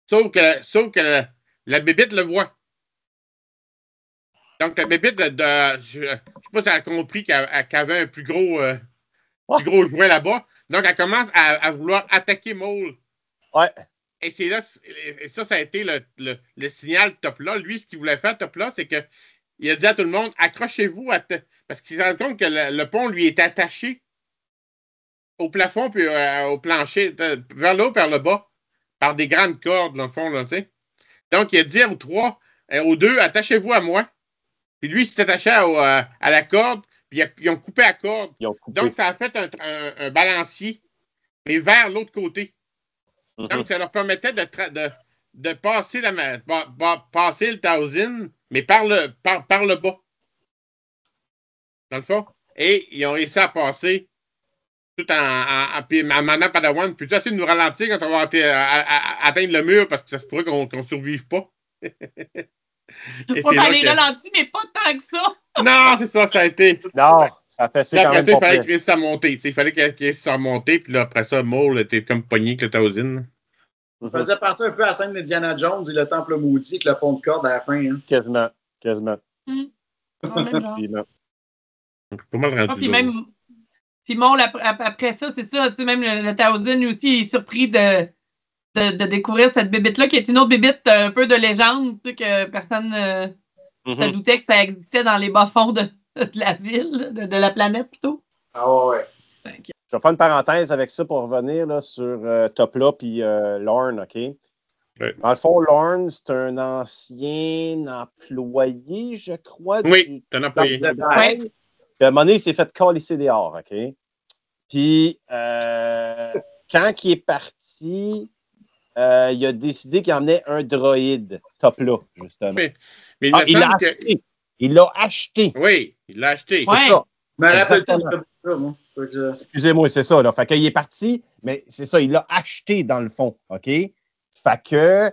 Sauf que la bébite le voit. Donc, la bébite, je ne sais pas si elle a compris qu'elle avait un plus gros jouet là-bas. Donc, elle commence à vouloir attaquer Maul. Ouais. Et c'est là, et ça a été le signal de Topla. Lui, ce qu'il voulait faire, Topla, c'est qu'il a dit à tout le monde, accrochez-vous, parce qu'il s'est rendu compte que le pont lui était attaché au plafond puis au plancher, vers le haut, vers le bas, par des grandes cordes, dans le fond, là, tu sais. Donc, il a dit aux deux, attachez-vous à moi. Puis lui, il s'est attaché à la corde, puis ils ont coupé la corde. Donc, ça a fait un balancier, mais vers l'autre côté. Mm-hmm. Donc, ça leur permettait de passer passer le Thousand, mais par le bas. Dans le fond. Et ils ont réussi à passer tout en manant Padawan. Puis tu essaies de nous ralentir quand on va atteindre le mur parce que ça se pourrait qu'on ne survive pas. Faut aller ralentir, mais pas tant que ça. Non, c'est ça, ça a été. Non, ça fait c'est quand même il fallait qu'il réussisse à monter. Il fallait qu'il réussisse à monter, puis là, après ça, Maul était comme pogné avec le Thousand. Ça faisait penser un peu à la scène d'Indiana Jones et le temple maudit avec le pont de corde à la fin. Hein. Quasiment. Pas mal rendu. Puis Maul, après ça, c'est ça, même le Thousand aussi, il est surpris de découvrir cette bébite-là, qui est une autre bébite un peu de légende, tu sais, que personne se doutait que ça existait dans les bas-fonds de la ville, de la planète plutôt. Ah ouais. Je vais faire une parenthèse avec ça pour revenir là, sur Topla puis Lorne, OK? Ouais. Dans le fond, Lorne, c'est un ancien employé, je crois. Oui, c'est un employé. Puis à un moment donné, il s'est fait calisser dehors, OK? Puis, quand il est parti, il a décidé qu'il emmenait un droïde, Topla, justement. Mais il l'a acheté. Oui, il l'a acheté. C'est ça. Mais Excusez-moi, c'est ça. Là. Fait qu'il est parti, mais c'est ça, il l'a acheté dans le fond, OK? Fait que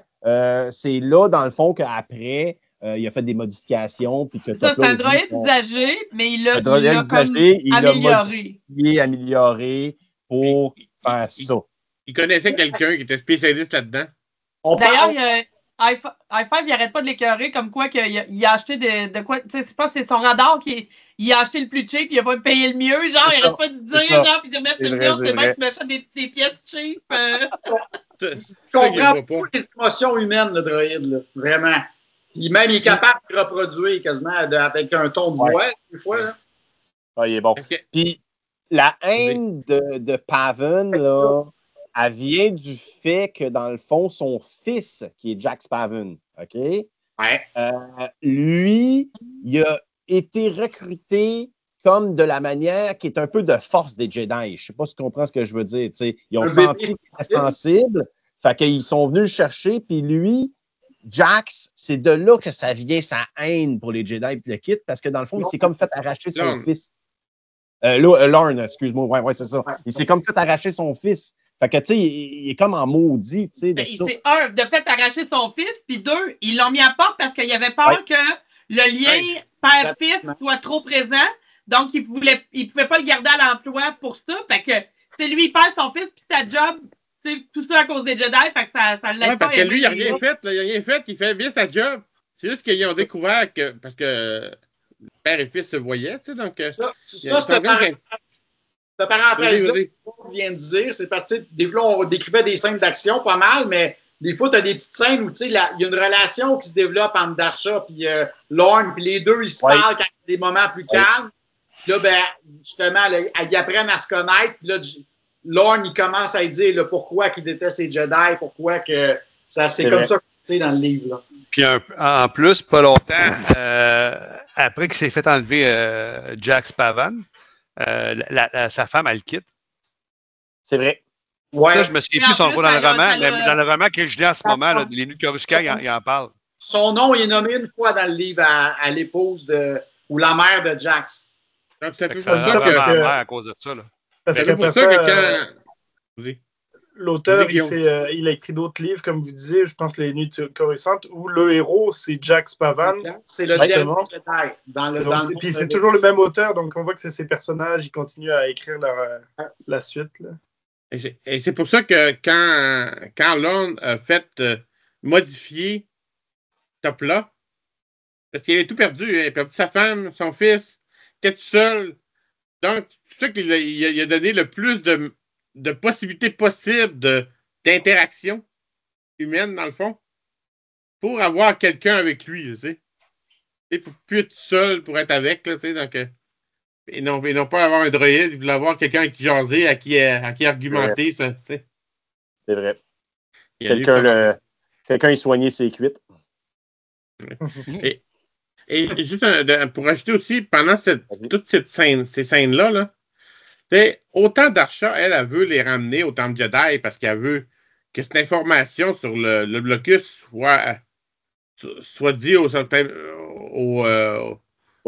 c'est là, dans le fond, qu'après, il a fait des modifications. Puis que ça, c'est un droïde usagé, mais il l'a amélioré pour faire ça. Il connaissait quelqu'un qui était spécialiste là-dedans. D'ailleurs, i5, il n'arrête pas de l'écœurer, comme quoi qu'il a acheté de quoi. Tu sais, je pense que c'est son radar il a acheté le plus cheap, il n'a pas payé le mieux. Genre, il n'arrête pas de dire, genre, puis de mettre sur le dos, c'est vrai que tu m'achètes des pièces cheap. Je comprends pas les émotions humaines, le droïde, là. Vraiment. Puis même, il est capable de reproduire quasiment avec un ton de voix, des fois. Là. Ah, il est bon. Puis, la haine de Pavan, là, elle vient du fait que, dans le fond, son fils, qui est Jax Pavan, OK? Ouais. Lui, il a été recruté comme de la manière qui est un peu de force des Jedi. Je ne sais pas si tu comprends ce que je veux dire. T'sais. Ils ont senti qu'il était sensible, fait qu'ils sont venus le chercher, puis lui, Jax, c'est de là que ça vient sa haine pour les Jedi et le kit, parce que dans le fond, il s'est comme fait arracher son fils. Lorne, excuse-moi, ouais, c'est ça. Il s'est comme fait arracher son fils. Fait que, tu sais, il est comme en maudit, tu sais. C'est de fait arracher son fils, puis deux, ils l'ont mis à part parce qu'il avait peur que le lien père-fils soit trop présent. Donc, il ne pouvait pas le garder à l'emploi pour ça. Fait que, c'est lui, il perd son fils, puis sa job, c'est tout ça à cause des Jedi. Fait que ça l'aide pas. Parce que lui, il n'a rien fait. Il n'a rien fait. Il fait bien sa job. C'est juste qu'ils ont découvert que, parce que père et fils se voyaient, tu sais, donc... Cette parenthèse-là, que tu viens de dire, c'est parce que des fois, on décrivait des scènes d'action pas mal, mais des fois, tu as des petites scènes où il y a une relation qui se développe entre Dasha et Lorne, puis les deux, ils se parlent quand il y a des moments plus calmes. Puis là, ben, justement, ils apprennent à se connaître. Puis là, Lorne, il commence à dire là, pourquoi il déteste les Jedi, pourquoi que ça, c'est comme ça que tu sais dans le livre. Là. Puis en plus, pas longtemps, après qu'il s'est fait enlever Jax Pavan, sa femme, elle le quitte. C'est vrai. Ouais. Ça, je me souviens plus son rôle dans le roman, mais dans le roman que je lis en ce moment, là, les nuits de Coruscant, il en parle. Son nom est nommé une fois dans le livre à l'épouse ou la mère de Jax. C'est un peu ça à cause de ça. Là. C'est pour ça que quand l'auteur, il a écrit d'autres livres, comme vous disiez, je pense Les Nuits Coruscantes, où le héros, c'est Jax Pavan. C'est le Jedi. Puis c'est toujours le même auteur, donc on voit que c'est ces personnages, ils continuent à écrire la suite. Là. Et c'est pour ça que quand Lorne a fait modifier Topla, parce qu'il avait tout perdu, il a perdu sa femme, son fils, il était tout seul. Donc, c'est ça qu'il a donné le plus de possibilités possibles d'interaction humaine, dans le fond, pour avoir quelqu'un avec lui, tu sais. Il ne faut plus être seul pour être avec, là, tu sais, donc... Et non pas avoir un droïde, il voulait avoir quelqu'un à qui jaser, à qui argumenter, ça, tu sais. C'est vrai. Quelqu'un y soignait ses cuites. Et juste pour ajouter aussi, pendant toutes ces scènes-là, autant Darsha, elle veut les ramener au Temple Jedi parce qu'elle veut que cette information sur le blocus soit dit au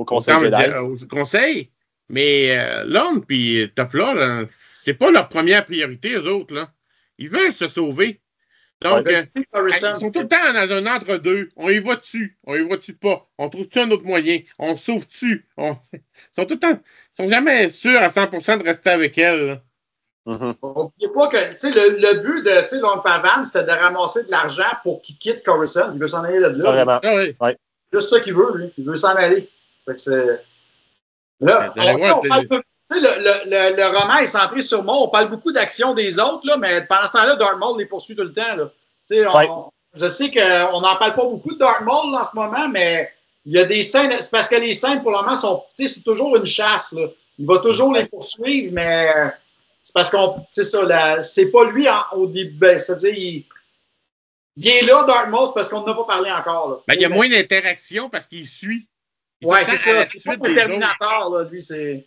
conseil Jedi. Au conseil. Mais Lorne puis Topla, là, c'est pas leur première priorité, eux autres. Là. Ils veulent se sauver. Donc, ils sont tout le temps dans un entre-deux. On y va dessus. On y va dessus pas. On trouve-tu un autre moyen? On se sauve-tu? Ils sont tout le temps. Ils sont jamais sûrs à 100% de rester avec elle. N'oubliez pas que le but de Lorne Pavan, c'était de ramasser de l'argent pour qu'il quitte Coruscant. Il veut s'en aller de là. Vraiment. Ah oui. Ouais. C'est juste ça qu'il veut, lui. Il veut s'en aller. Fait que c'est... Là, on parle peu. Le roman est centré sur moi. On parle beaucoup d'actions des autres, là, mais pendant ce temps-là, Darth Maul les poursuit tout le temps. Là. Je sais qu'on n'en parle pas beaucoup de Darth Maul en ce moment, mais il y a des scènes. C'est parce que les scènes, pour le moment, c'est toujours une chasse. Là. Il va toujours les poursuivre, mais c'est parce qu'on. C'est pas lui au début. C'est-à-dire, il est là, Darth Maul, c'est parce qu'on n'en a pas parlé encore. Là. Ben, il y a moins d'interaction parce qu'il suit. Ouais, c'est ça. C'est pas le Terminator, là, lui, c'est.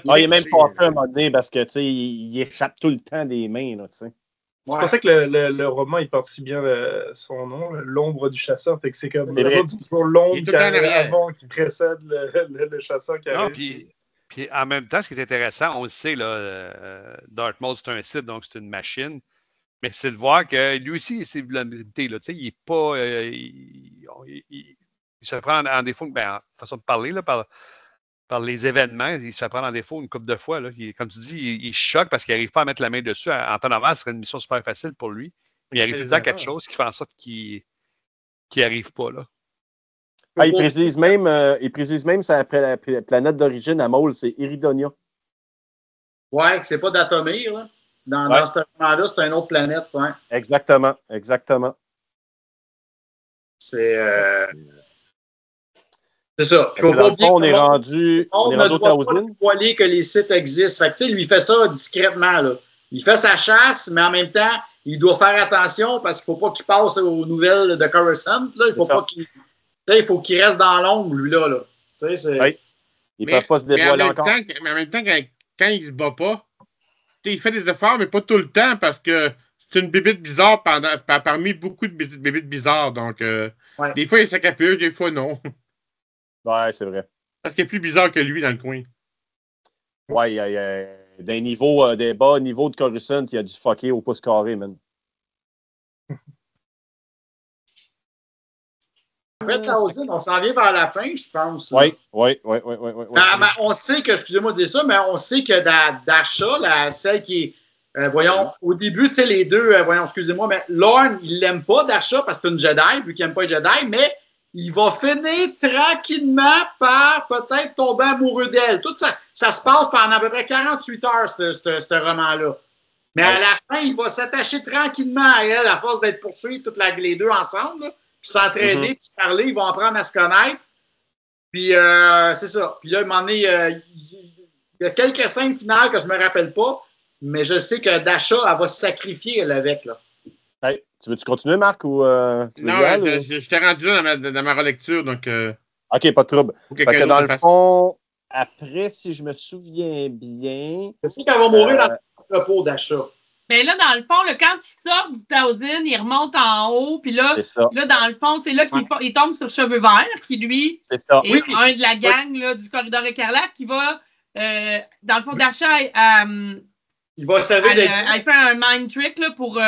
Il est même pas un moment donné parce que il échappe tout le temps des mains. Là, c'est pour ça que le roman il porte si bien son nom, l'ombre du chasseur. Fait que c'est comme les autres, toujours l'ombre avant qui précède le chasseur qui arrive. Puis en même temps, ce qui est intéressant, on le sait, là, Darth Maul, c'est un Sith, donc c'est une machine. Mais c'est de voir que lui aussi, c'est de la vérité. Là, il n'est pas. Il se prend en défaut, en façon de parler, là, par les événements, il se fait prendre en défaut une couple de fois. Là. Comme tu dis, il choque parce qu'il n'arrive pas à mettre la main dessus. En temps normal, ce serait une mission super facile pour lui. Mais il arrive tout le temps quelque chose qui fait en sorte qu'il n'arrive pas. Là. Il précise même ça, après la planète d'origine à Maul, c'est Iridonia. Ouais, c'est pas d'Atomir. Là. Dans ce moment-là, c'est une autre planète. Ouais. Exactement. C'est ça. Faut pas oublier on est rendu au Talzin. Voiler que les sites existent. Fait que, lui, il fait ça discrètement. Là. Il fait sa chasse, mais en même temps, il doit faire attention parce qu'il ne faut pas qu'il passe aux nouvelles de Coruscant. Là. Il faut qu'il reste dans l'ombre, lui, là. Oui. Ils ne peuvent pas se dévoiler encore. Mais en même temps, quand il ne se bat pas, il fait des efforts, mais pas tout le temps parce que c'est une bébite bizarre parmi beaucoup de bébites bizarres. Donc, des fois, il est sacapueux, des fois, non. Ouais, c'est vrai. Parce qu'il est plus bizarre que lui dans le coin. Ouais, il y a des bas niveaux de Coruscant, il y a du fucké au pouce carré, man. Après Talzin, on s'en vient vers la fin, je pense. Oui. On sait que, excusez-moi de dire ça, mais on sait que Dasha, celle qui est, au début, tu sais, les deux, excusez-moi, mais Lorne, il l'aime pas, Dasha, parce que c'est une Jedi, vu qu'il n'aime pas les Jedi, mais il va finir tranquillement par peut-être tomber amoureux d'elle. Tout ça, ça se passe pendant à peu près 48 heures, ce roman-là. Mais à la fin, il va s'attacher tranquillement à elle, à force d'être poursuivis les deux ensemble, là, puis s'entraider, puis se parler, ils vont apprendre à se connaître. Puis c'est ça. Puis là, à un moment donné, il y a quelques scènes finales que je ne me rappelle pas, mais je sais que Dasha, elle va se sacrifier, elle, avec, là. Hey, tu veux-tu continuer, Marc? Ou, non, je t'ai rendu dans ma relecture, donc... OK, pas de trouble. Fait que dans le fond, après, si je me souviens bien... Je sais qu'elle va mourir dans le repos d'Asha. Mais là, dans le fond, quand il sort du Talzin, il remonte en haut, puis là, dans le fond, c'est là qu'il tombe sur Cheveux Vert, qui, lui, est un de la gang là, du Corridor Écarlate, qui va, dans le fond, Dasha, il va servir elle fait un mind trick là, pour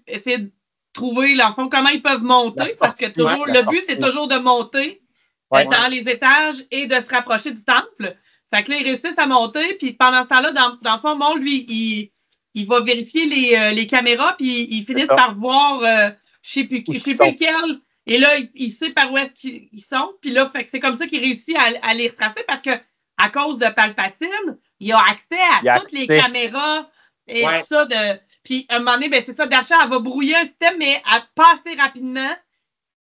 essayer de trouver, dans le fond, comment ils peuvent monter, parce que toujours, le but, c'est toujours de monter dans les étages et de se rapprocher du temple. Fait que là, ils réussissent à monter, puis pendant ce temps-là, dans le fond, Maul, lui, il va vérifier les caméras, puis ils finissent par voir, je ne sais plus lequel, et là, il sait par où est-ce qu'ils sont, puis là, fait que c'est comme ça qu'il réussit à les retracer, parce que à cause de Palpatine, il a accès à toutes les caméras et tout ça. Puis, à un moment donné, ben, c'est ça, Dasha, elle va brouiller un système, mais pas assez rapidement,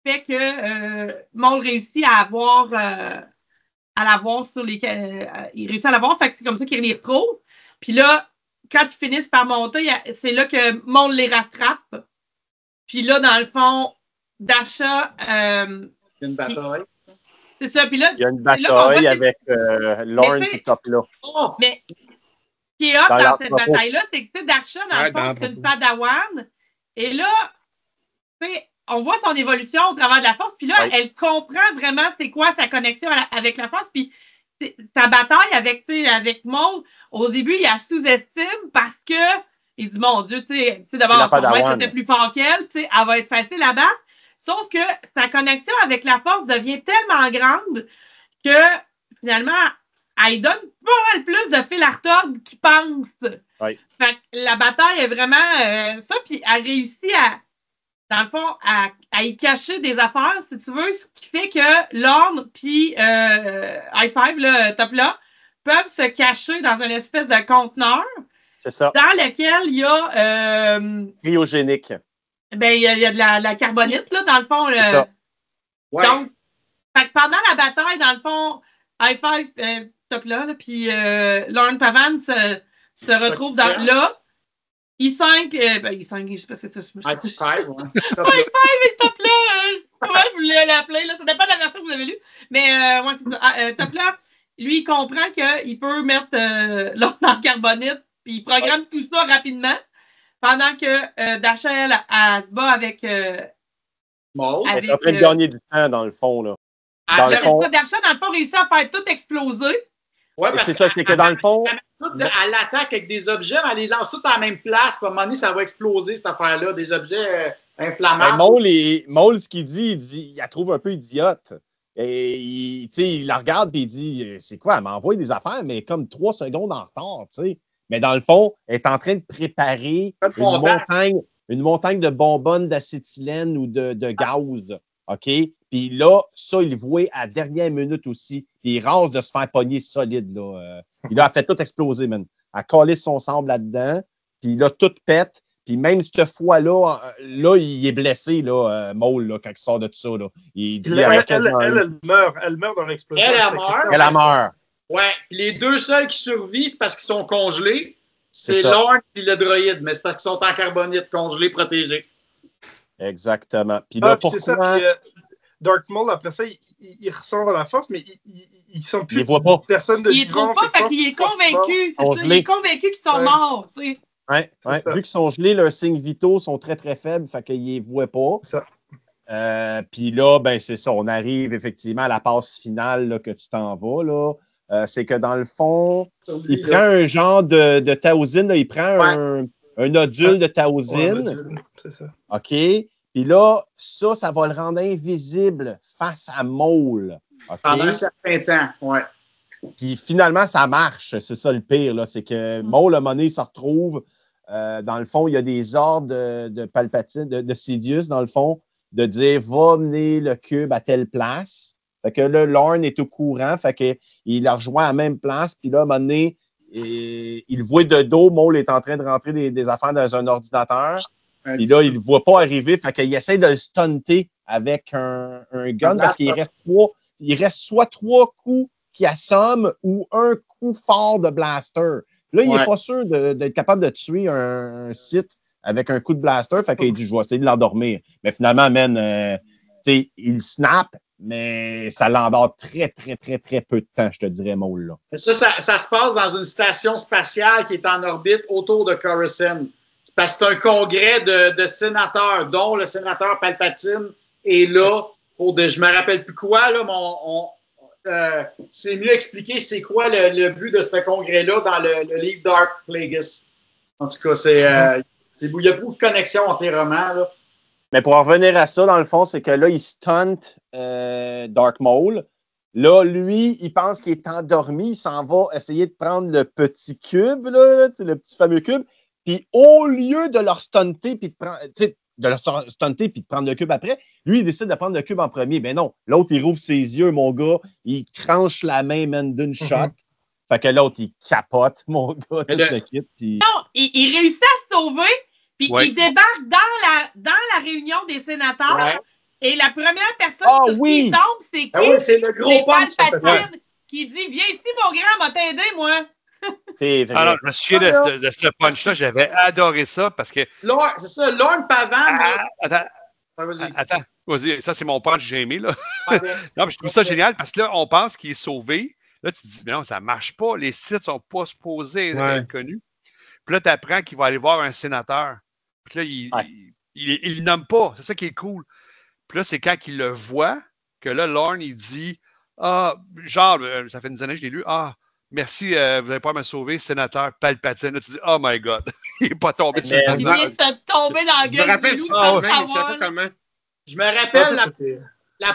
fait que Maul réussit à l'avoir sur les... il réussit à l'avoir, fait que c'est comme ça qu'il les retrouve. Puis là, quand ils finissent par monter, c'est là que Maul les rattrape. Puis là, dans le fond, Dasha... il y a une bataille. C'est ça. Puis là, il y a une bataille avec Lorne qui top là. Mais qui est hot Dans dans cette l'entrepôt. bataille-là, c'est que Darsha, dans le fond, c'est une Padawan. Et là, tu sais, on voit son évolution au travers de la force, puis là, elle comprend vraiment c'est quoi sa connexion avec la force, puis sa bataille avec Maul, au début, il la sous-estime parce que il dit, mon Dieu, tu sais d'abord, son maître était plus fort qu'elle, tu sais, elle va être facile à battre, sauf que sa connexion avec la force devient tellement grande que, finalement, elle donne pas mal plus de fil à retordre qu'il pense. Oui. Fait que la bataille est vraiment ça, puis elle réussit dans le fond, à y cacher des affaires, si tu veux, ce qui fait que Lorne puis High Five, top là, peuvent se cacher dans une espèce de conteneur. C'est ça. Dans lequel il y a... cryogénique. Ben, il y a de la carbonite, là, dans le fond. C'est ça. Ouais. Donc, fait que pendant la bataille, dans le fond, High Five, top là, puis Lorne Pavan se retrouve là. I5, je sais pas si c'est ça. High Five, ouais. High Five et top là, comment vous voulez l'appeler, là? Ça dépend de la version que vous avez lue. Mais, ouais, c'est ça. Top là, lui, il comprend qu'il peut mettre l'or dans le carbonite, puis il programme tout ça rapidement, pendant que Darsha, elle se bat avec... Maul. Elle est en train de gagner du temps, dans le fond, là. Darsha, dans le fond, réussit à faire tout exploser. Ouais, parce c'est ça, c'est que dans le fond... Elle l'attaque avec des objets, mais elle les lance toutes à la même place. Puis à un moment donné, ça va exploser, cette affaire-là. Des inflammables. Maul, ce qu'il dit, il la trouve un peu idiote. Et il la regarde et il dit, c'est quoi, elle m'envoie des affaires, mais comme 3 secondes en retard, tu sais. Mais dans le fond, elle est en train de préparer une montagne de bonbonnes d'acétylène ou de gaz. OK? Puis là, ça, il le voit à la dernière minute aussi. Puis il rase de se faire pogner solide, là. Puis là, elle fait tout exploser, man. Elle calisse son sable là-dedans. Puis là, tout pète. Puis même cette fois-là, il est blessé, là, Maul, là, quand il sort de tout ça. Là. Il dit elle meurt dans l'explosion. Elle meurt. Ouais. Puis les deux seuls qui survivent, c'est parce qu'ils sont congelés. C'est Lorne et le droïde, mais c'est parce qu'ils sont en carbonite, congelés, protégés. Exactement. Puis là, c'est ça. Puis, Darth Maul, après ça, il ressent la force, mais il sent plus personne de vivant. Il ne trouve pas parce qu'il est convaincu. C'est ça, il est convaincu qu'ils sont morts, tu sais. Ouais. Vu qu'ils sont gelés, leurs signes vitaux sont très, très faibles, fait qu'ils ne les voient pas. Puis là, ben c'est ça. On arrive effectivement à la passe finale là, que tu t'en vas. Là. C'est que dans le fond, il prend un genre de taosine. Là, il prend un nodule de taosine. C'est ça. OK? Puis là, ça va le rendre invisible face à Maul. Okay? Pendant un certain temps, ouais. Puis finalement, ça marche. C'est ça le pire. Là. C'est que Maul, à un moment donné, il se retrouve. Dans le fond, il y a des ordres de Palpatine, de Sidious, dans le fond, de dire va mener le cube à telle place. Fait que là, Lorne est au courant. Fait qu'il le rejoint à la même place. Puis là, à un moment donné, il voit de dos, Maul est en train de rentrer des affaires dans un ordinateur. Puis là, il ne le voit pas arriver. Fait qu'il essaie de le stunter avec un gun parce qu'il reste soit 3 coups qui assomme ou un coup fort de blaster. Là, il n'est pas sûr d'être capable de tuer un Sith avec un coup de blaster. Fait qu'il dit, je vais essayer de l'endormir. Mais finalement, il snap, mais ça l'endort très, très, très, très peu de temps, je te dirais, Maul. Là. Ça se passe dans une station spatiale qui est en orbite autour de Coruscant. C'est parce que c'est un congrès de sénateurs, dont le sénateur Palpatine est là. Je me rappelle plus quoi, là, mais c'est mieux expliquer c'est quoi le but de ce congrès-là dans le livre Dark Plagueis. En tout cas, il y a beaucoup de connexions entre les romans. Là. Mais pour en revenir à ça, dans le fond, c'est que là, il stunt Darth Maul. Là, lui, il pense qu'il est endormi. Il s'en va essayer de prendre le petit cube, là, le petit fameux cube. Puis au lieu de leur stunter puis de prendre le cube après, lui, il décide de prendre le cube en premier. Mais non, l'autre, il rouvre ses yeux, mon gars. Il tranche la main, man, d'une shot. Fait que l'autre, il capote, mon gars, tout le kit. Puis... Non, il réussit à se sauver, puis il débarque dans la réunion des sénateurs. Ouais. Et la première personne qui tombe, c'est qui? C'est le gros Palpatine qui dit « Viens ici, mon grand, m'a t'aider, moi! » Alors, je me souviens de ce punch-là, j'avais adoré ça parce que. C'est ça, Lorne Pavan. Attends, vas-y, ça c'est mon punch que j'ai aimé. Là. Non, mais je trouve ça génial parce que là, on pense qu'il est sauvé. Là, tu te dis, mais non, ça ne marche pas. Les sites ne sont pas supposés être connus. Puis là, tu apprends qu'il va aller voir un sénateur. Puis là, il le nomme pas. C'est ça qui est cool. Puis là, c'est quand il le voit que là, Lorne, il dit, ça fait une année que je l'ai lu, merci, vous n'allez pas me sauver, sénateur Palpatine. Là, tu dis, oh my God, il n'est pas tombé sur le Il vient de se tomber dans la gueule du loup sans le savoir. Je me rappelle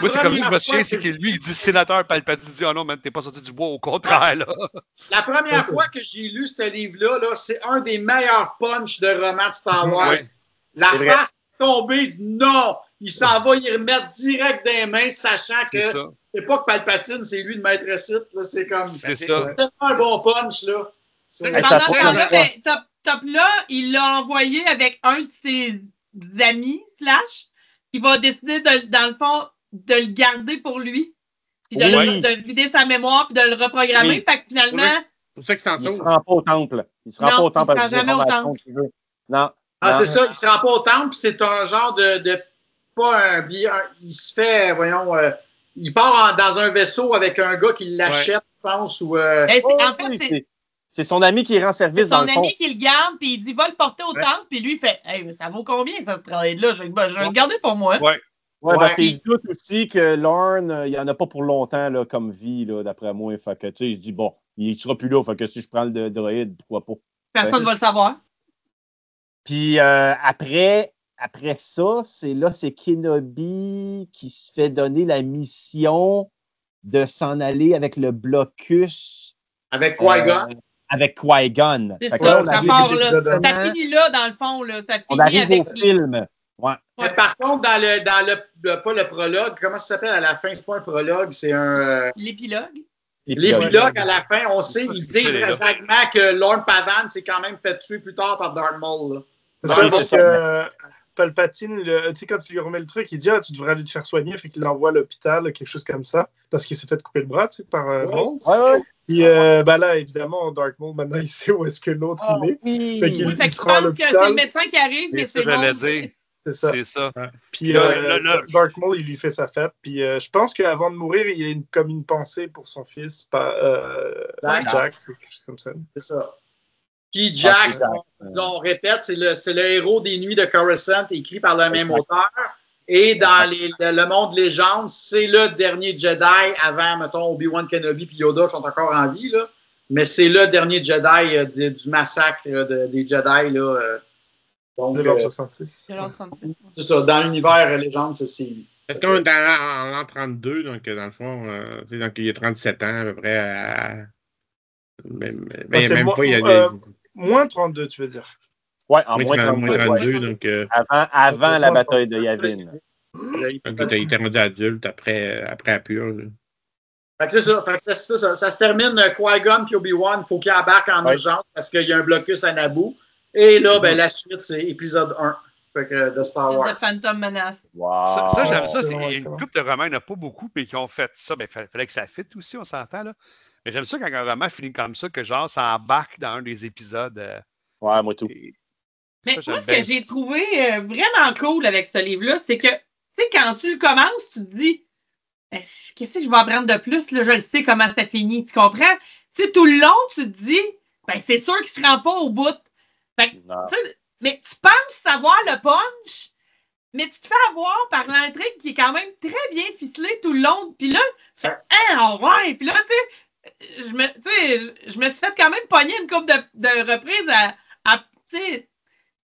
moi, c'est comme lui, je me souviens, c'est que lui, il dit sénateur Palpatine. Il dit, oh non, man, t'es pas sorti du bois, au contraire. Là. La première fois que j'ai lu ce livre-là, c'est un des meilleurs punchs de romans de Star Wars. La face tombée, non, il s'en va y remettre direct des mains, sachant que c'est pas que Palpatine, c'est lui le maître site. C'est comme. C'est ça. C'est tellement un bon punch, là. Pendant ce temps-là, Top là, il l'a envoyé avec un de ses amis, qui va décider, dans le fond, de le garder pour lui. Puis de vider sa mémoire, puis de le reprogrammer. Fait que finalement. C'est pour ça qu'il s'en sauve. Il ne se rend pas au temple. Il se rend pas au temple. Il ne se rend jamais au temple. Non. C'est ça, il ne se rend pas au temple, puis c'est un genre de pas un billet. Il se fait, il part dans un vaisseau avec un gars qui l'achète, je pense. Ou, en fait, c'est son ami qui rend service dans le fond. C'est son ami qui le garde, puis il dit va le porter au temple, puis lui, il fait hey, ça vaut combien ça se travaille là? Je vais le garder pour moi. Oui, parce qu'il se doute aussi que Lorne, il n'y en a pas pour longtemps là, comme vie, là, d'après moi. Fait que, tu sais, il se dit, bon, il ne sera plus là. Fait que si je prends le droïde, pourquoi pas? Personne ne va le savoir. Puis après ça, c'est Kenobi qui se fait donner la mission de s'en aller avec le blocus. Avec Qui-Gon. Avec Qui-Gon. C'est ça, ça part là. Ça finit là, dans le fond. Là. Ça finit on arrive avec au film. Ouais. Mais par contre, dans le pas le prologue, comment ça s'appelle à la fin? C'est pas un prologue, c'est un. L'épilogue. L'épilogue, à la fin, on sait, ils disent vaguement que Lord Pavan s'est quand même fait tuer plus tard par Darth Maul. C'est ça, parce que Palpatine, tu sais, quand tu lui remets le truc, il dit tu devrais aller te faire soigner, fait qu'il l'envoie à l'hôpital, quelque chose comme ça, parce qu'il s'est fait couper le bras, tu sais, par Maul. Puis là, évidemment, Darth Maul, maintenant, il sait où est-ce que l'autre il est. Oui, fait que tu penses que c'est le médecin qui arrive, mais c'est j'allais dire. C'est ça. Puis Darth Maul, il lui fait sa fête. Puis je pense qu'avant de mourir, il a comme une pensée pour son fils, Jack, quelque chose comme ça. C'est ça. Qui, Jack, on répète, c'est le héros des Nuits de Coruscant, écrit par le même auteur. Et dans le monde légende, c'est le dernier Jedi avant, mettons, Obi-Wan Kenobi et Yoda qui sont encore en vie. Là. Mais c'est le dernier Jedi du massacre des Jedi. Là, donc, de l'ordre 66. C'est ça, dans l'univers légende, c'est lui. Est-ce qu'on est en l'an 32, donc dans le fond, donc il y a 37 ans à peu près. Même pas, il y a moins 32, tu veux dire? Oui, en moins 32. Donc, avant la bataille de Yavin. Donc, il était rendu adulte après la purge. C'est ça. Ça se termine Qui-Gon et Obi-Wan. Il faut qu'ils embarquent en urgence parce qu'il y a un blocus à Naboo. Et là, la suite, c'est épisode 1 de Star Wars. The Phantom Menace. Wow. Ça, j'aime ça. C'est une couple de romans, il n'y en a pas beaucoup, mais qui ont fait ça. Il fallait que ça fitte aussi, on s'entend. Là. Mais j'aime ça quand un roman finit comme ça, que genre, ça embarque dans un des épisodes. Ouais, moi tout. Mais moi, ce que j'ai trouvé vraiment cool avec ce livre-là, c'est que, tu sais, quand tu le commences, tu te dis, qu'est-ce que je vais apprendre de plus? Là, je le sais comment ça finit. Tu comprends? Tu sais, tout le long, tu te dis, c'est sûr qu'il ne se rend pas au bout. Fait, mais tu penses savoir le punch, mais tu te fais avoir par l'intrigue qui est quand même très bien ficelée tout le long. Puis là, tu fais, ouais. Puis là, tu sais, je me suis fait quand même pogner une couple de reprises tu sais,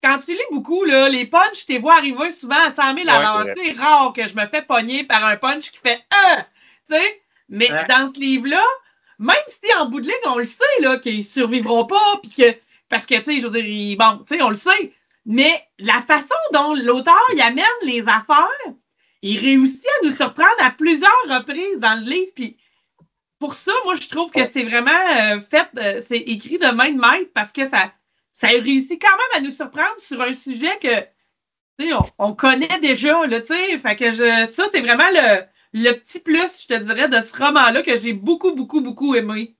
quand tu lis beaucoup, là, les punchs, je t'ai vu arriver souvent à 100 000 à l'heure. C'est rare que je me fais pogner par un punch qui fait tu sais. Mais dans ce livre-là, même si en bout de ligne, on le sait, là, qu'ils ne survivront pas, puis que, parce que, tu sais, je veux dire, bon, tu sais, on le sait. Mais la façon dont l'auteur il amène les affaires, il réussit à nous surprendre à plusieurs reprises dans le livre. Puis pour ça, moi, je trouve que c'est vraiment c'est écrit de main de maître parce que ça réussit quand même à nous surprendre sur un sujet que, tu sais, on connaît déjà, là, tu sais. Fait que ça, c'est vraiment le petit plus, je te dirais, de ce roman-là que j'ai beaucoup, beaucoup, beaucoup aimé.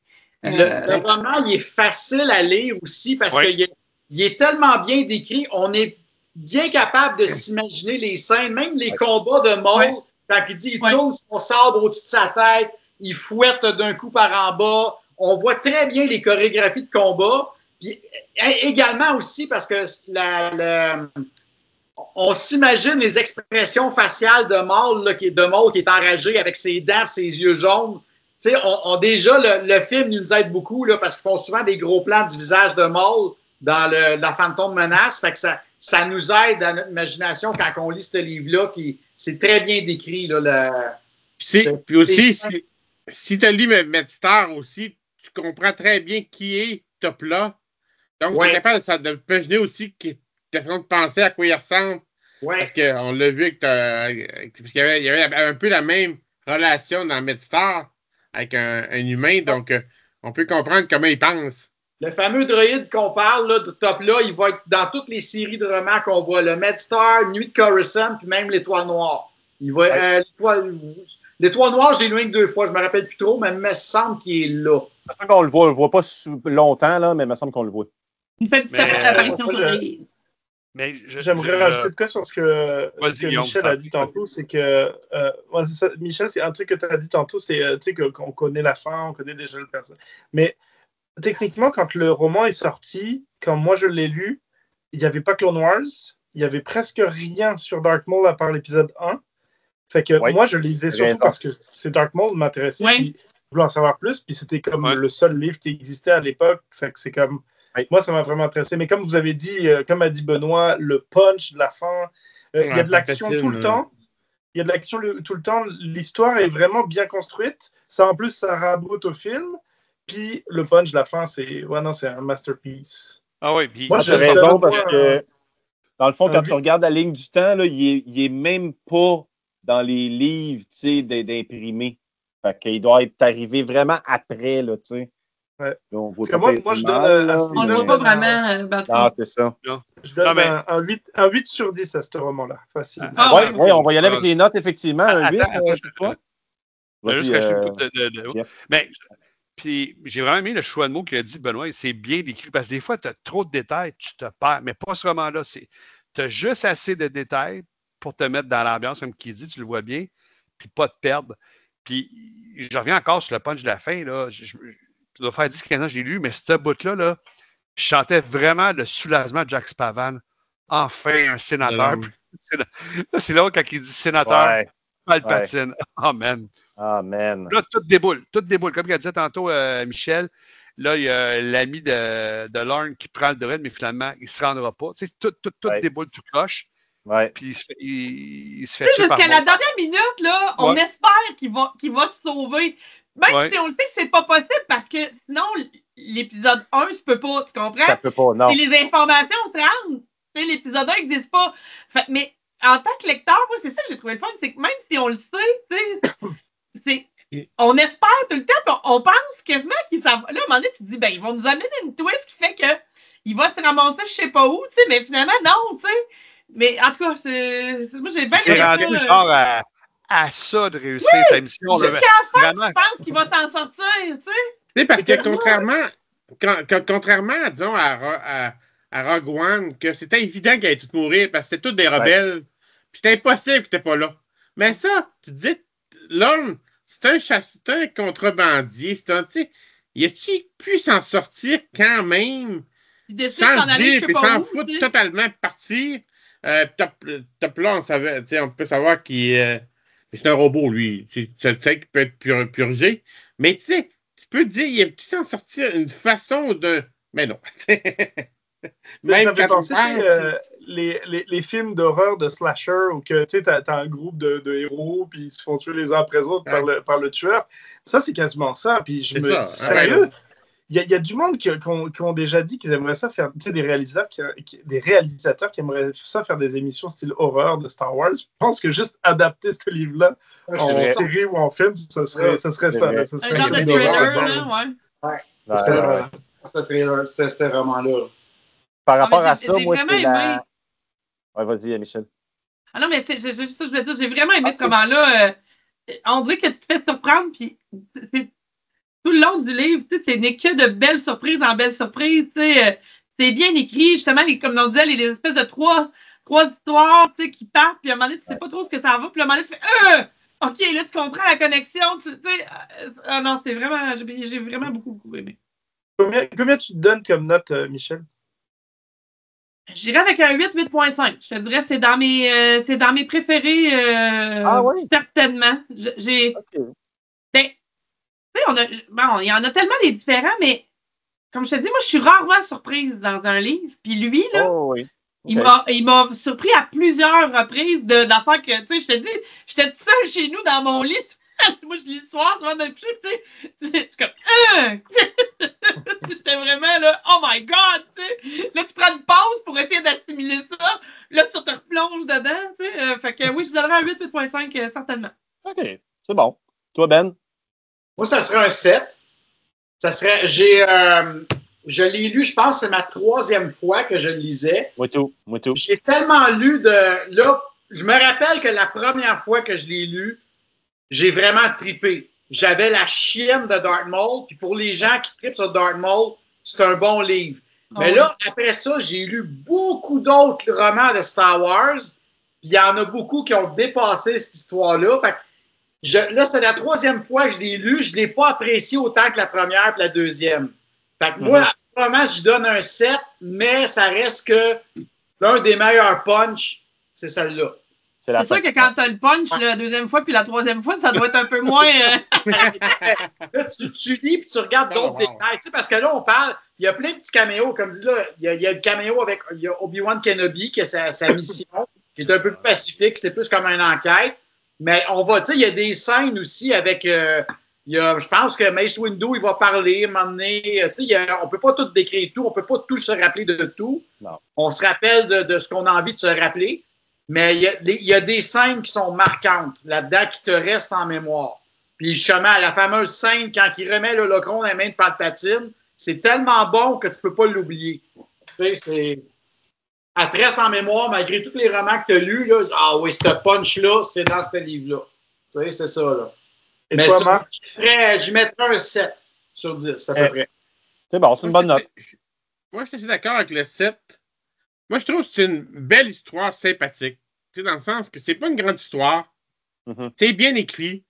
Le roman, il est facile à lire aussi parce qu'il est tellement bien décrit. On est bien capable de s'imaginer les scènes, même les combats de Maul, quand il dit il tourne son sabre au-dessus de sa tête, il fouette d'un coup par en bas. On voit très bien les chorégraphies de combat. Puis également aussi parce que on s'imagine les expressions faciales de Maul, qui est enragé avec ses dents, ses yeux jaunes. Tu sais, déjà, le film nous aide beaucoup là, parce qu'ils font souvent des gros plans du visage de Maul dans la Phantom Menace. Fait que ça nous aide dans notre imagination quand on lit ce livre-là, c'est très bien décrit. Là, puis aussi, si tu lis Medstar aussi, tu comprends très bien qui est Topla. Donc, tu es capable de imaginer aussi ta façon de penser à quoi il ressemble. Ouais. Parce qu'on l'a vu parce qu'il y avait un peu la même relation dans Medstar avec un humain. Donc, on peut comprendre comment il pense. Le fameux droïde qu'on parle, là, de Topla, il va être dans toutes les séries de romans qu'on voit. Le Medstar, Nuit de Coruscant, puis même l'Étoile Noire. L'Étoile Noire, je l'ai lu 2 fois. Je ne me rappelle plus trop, mais il me semble qu'il est là. Il me semble qu'on le voit. On le voit pas longtemps, là, mais il me semble qu'on le voit. Il fait une petite apparition sur les... J'aimerais rajouter de quoi sur ce que Michel a dit tantôt, c'est que Michel, c'est un truc que tu as dit tantôt, c'est qu'on connaît la fin, on connaît déjà le personnage. Mais techniquement, quand le roman est sorti, quand moi je l'ai lu, il n'y avait pas Clone Wars, il n'y avait presque rien sur Dark Maul à part l'épisode 1. Fait que moi je lisais surtout parce que c'est Dark Maul m'intéressait, puis je voulais en savoir plus, puis c'était comme le seul livre qui existait à l'époque. Fait que c'est comme. Moi, ça m'a vraiment intéressé. Mais comme vous avez dit, comme a dit Benoît, le punch de la fin, il y a de l'action tout le temps. Il y a de l'action tout le temps. L'histoire est vraiment bien construite. Ça, en plus, ça raboute au film. Puis le punch de la fin, c'est un masterpiece. Ah oui, puis moi, j'ai raison parce que, dans le fond, quand tu regardes la ligne du temps, là, il est même pas dans les livres d'imprimés. Fait qu'il doit être arrivé vraiment après, là, tu sais. Ouais. Donc, moi, je donne on ne voit pas vraiment. Ah, c'est ça. Je donne un 8 sur 10 à ce roman-là. Facile. Oui, on va y aller avec les notes, effectivement. Un 8, je sais pas. Mais puis j'ai vraiment aimé le choix de mots qu'il a dit, Benoît. C'est bien décrit parce que des fois, tu as trop de détails, tu te perds. Mais pas ce roman-là. Tu as juste assez de détails pour te mettre dans l'ambiance, comme qui dit, tu le vois bien, puis pas te perdre. Puis je reviens encore sur le punch de la fin. Là. Ça doit faire 10-15 ans que j'ai lu, mais ce bout-là, là, je sentais vraiment le soulagement de Jack Spavan. Enfin, un sénateur. Là, c'est là quand il dit sénateur, Palpatine. Amen. Amen. Là, tout déboule. Comme il disait tantôt Michel, là, il y a l'ami de Lorne qui prend le droïde, mais finalement, il ne se rendra pas. Tu sais, tout déboule, tout cloche. Puis il se fait tuer par jusqu'à la dernière minute, là, on espère qu'il va se sauver. Même si on le sait que c'est pas possible parce que sinon, l'épisode 1 se peut pas, tu comprends? Ça peut pas, non. Et les informations se rendent. L'épisode 1 n'existe pas. Mais en tant que lecteur, moi, c'est ça que j'ai trouvé le fun, c'est que même si on le sait, on espère tout le temps, puis on pense quasiment qu'ils savent. Là, à un moment donné, tu te dis, ils vont nous amener une twist qui fait qu'il va se ramasser je sais pas où, mais finalement, non, tu sais. Mais en tout cas, moi, j'ai bien c'est rendu genre à ça de réussir sa mission. Jusqu'à la fin, je pense qu'il va s'en sortir, tu sais. Parce que contrairement, disons, à Rogue One, que c'était évident qu'elle allait tout mourir parce que c'était tous des rebelles, puis c'était impossible qu'il n'était pas là. Mais ça, tu te dis, l'homme, c'est un contrebandier, il a-tu pu s'en sortir quand même? Sans le dire, puis s'en foutre totalement partir. Top là, on peut savoir qu'il c'est un robot, lui. Tu sais qu'il peut être purgé. Mais tu sais, tu peux te dire, il a-tu s'en sortir une façon de. Mais non. Même ça fait penser les films d'horreur de slasher où tu as un groupe de héros puis ils se font tuer les uns après les autres par le tueur. Ça, c'est quasiment ça. Puis je me dis, sérieux, il y a du monde qui ont déjà dit qu'ils aimeraient ça faire, des réalisateurs qui aimeraient ça faire des émissions style horreur de Star Wars. Je pense que juste adapter ce livre-là en série ou en film, ça serait ça. Ça serait un genre de trailer, là, C'était vraiment là. Par rapport à ça, moi, c'est la... Ouais, vas-y, Michel. Ah non, mais c'est juste ça que je veux dire. J'ai vraiment aimé ce roman-là. On dirait que tu te fais surprendre, puis c'est tout le long du livre, ce n'est que de belles surprises en belles surprises. C'est bien écrit, justement, comme on disait, les espèces de trois histoires qui partent, puis à un moment donné, tu ne sais pas trop ce que ça va, puis à un moment donné, tu fais OK, là, tu comprends la connexion. Tu sais, non, c'était vraiment. J'ai vraiment beaucoup aimé. Combien tu te donnes comme note, Michel? J'irais avec un 8.5. Je te dirais que c'est dans mes préférés, oui? certainement. OK. Ben, tu sais, il y en a tellement des différents, mais comme je te dis, moi, je suis rarement surprise dans un livre. Puis lui, là, oui. il m'a surpris à plusieurs reprises d'affaires que, tu sais, je te dis, j'étais toute seule chez nous dans mon lit. Moi, je lis le soir, souvent de coucher, tu sais. Je suis comme, j'étais vraiment là, oh my God, tu sais. Là, tu prends une pause pour essayer d'assimiler ça. Là, tu te replonges dedans, tu sais. Fait que oui, je donnerais un 8.5, certainement. OK, c'est bon. Toi, Ben? Moi, ça serait un 7. Ça serait, je l'ai lu, je pense que c'est ma 3e fois que je le lisais. Moi tout. J'ai tellement lu là, je me rappelle que la première fois que je l'ai lu, j'ai vraiment trippé. J'avais la chienne de Darth Maul, puis pour les gens qui trippent sur Darth Maul, c'est un bon livre. Mais là, après ça, j'ai lu beaucoup d'autres romans de Star Wars, puis il y en a beaucoup qui ont dépassé cette histoire-là. Fait que là, c'est la 3e fois que je l'ai lu. Je ne l'ai pas apprécié autant que la première et la 2e. Fait que moi, vraiment, je donne un 7, mais ça reste que l'un des meilleurs punch, c'est celle-là. C'est sûr que quand tu as le punch la 2e fois puis la 3e fois, ça doit être un peu moins. Là, tu lis puis tu regardes d'autres détails. Tu sais, parce que là, on parle, il y a plein de petits caméos. Comme dit là, il y a le caméo avec Obi-Wan Kenobi, qui a sa mission, qui est un peu plus pacifique, c'est plus comme une enquête. Mais on va, tu sais, il y a des scènes aussi avec. Je pense que Mace Windu, il va parler, m'emmener. Tu sais, on ne peut pas tout décrire tout, on ne peut pas tout se rappeler de tout. Non. On se rappelle de ce qu'on a envie de se rappeler. Mais il y a des scènes qui sont marquantes là-dedans qui te restent en mémoire. Puis justement, la fameuse scène quand il remet le Holocron dans les mains de Palpatine, c'est tellement bon que tu ne peux pas l'oublier. Tu sais, elle te reste en mémoire malgré tous les romans que tu as lus. Là, ah oui, ce punch-là, c'est dans ce livre-là. Tu sais, c'est ça. Là. Et mais toi, Marc? je mettrais un 7 sur 10, à peu près. C'est bon, c'est une bonne note. Moi, je suis assez d'accord avec le 7. Moi, je trouve que c'est une belle histoire sympathique. Tu sais, dans le sens que c'est pas une grande histoire. C'est bien écrit.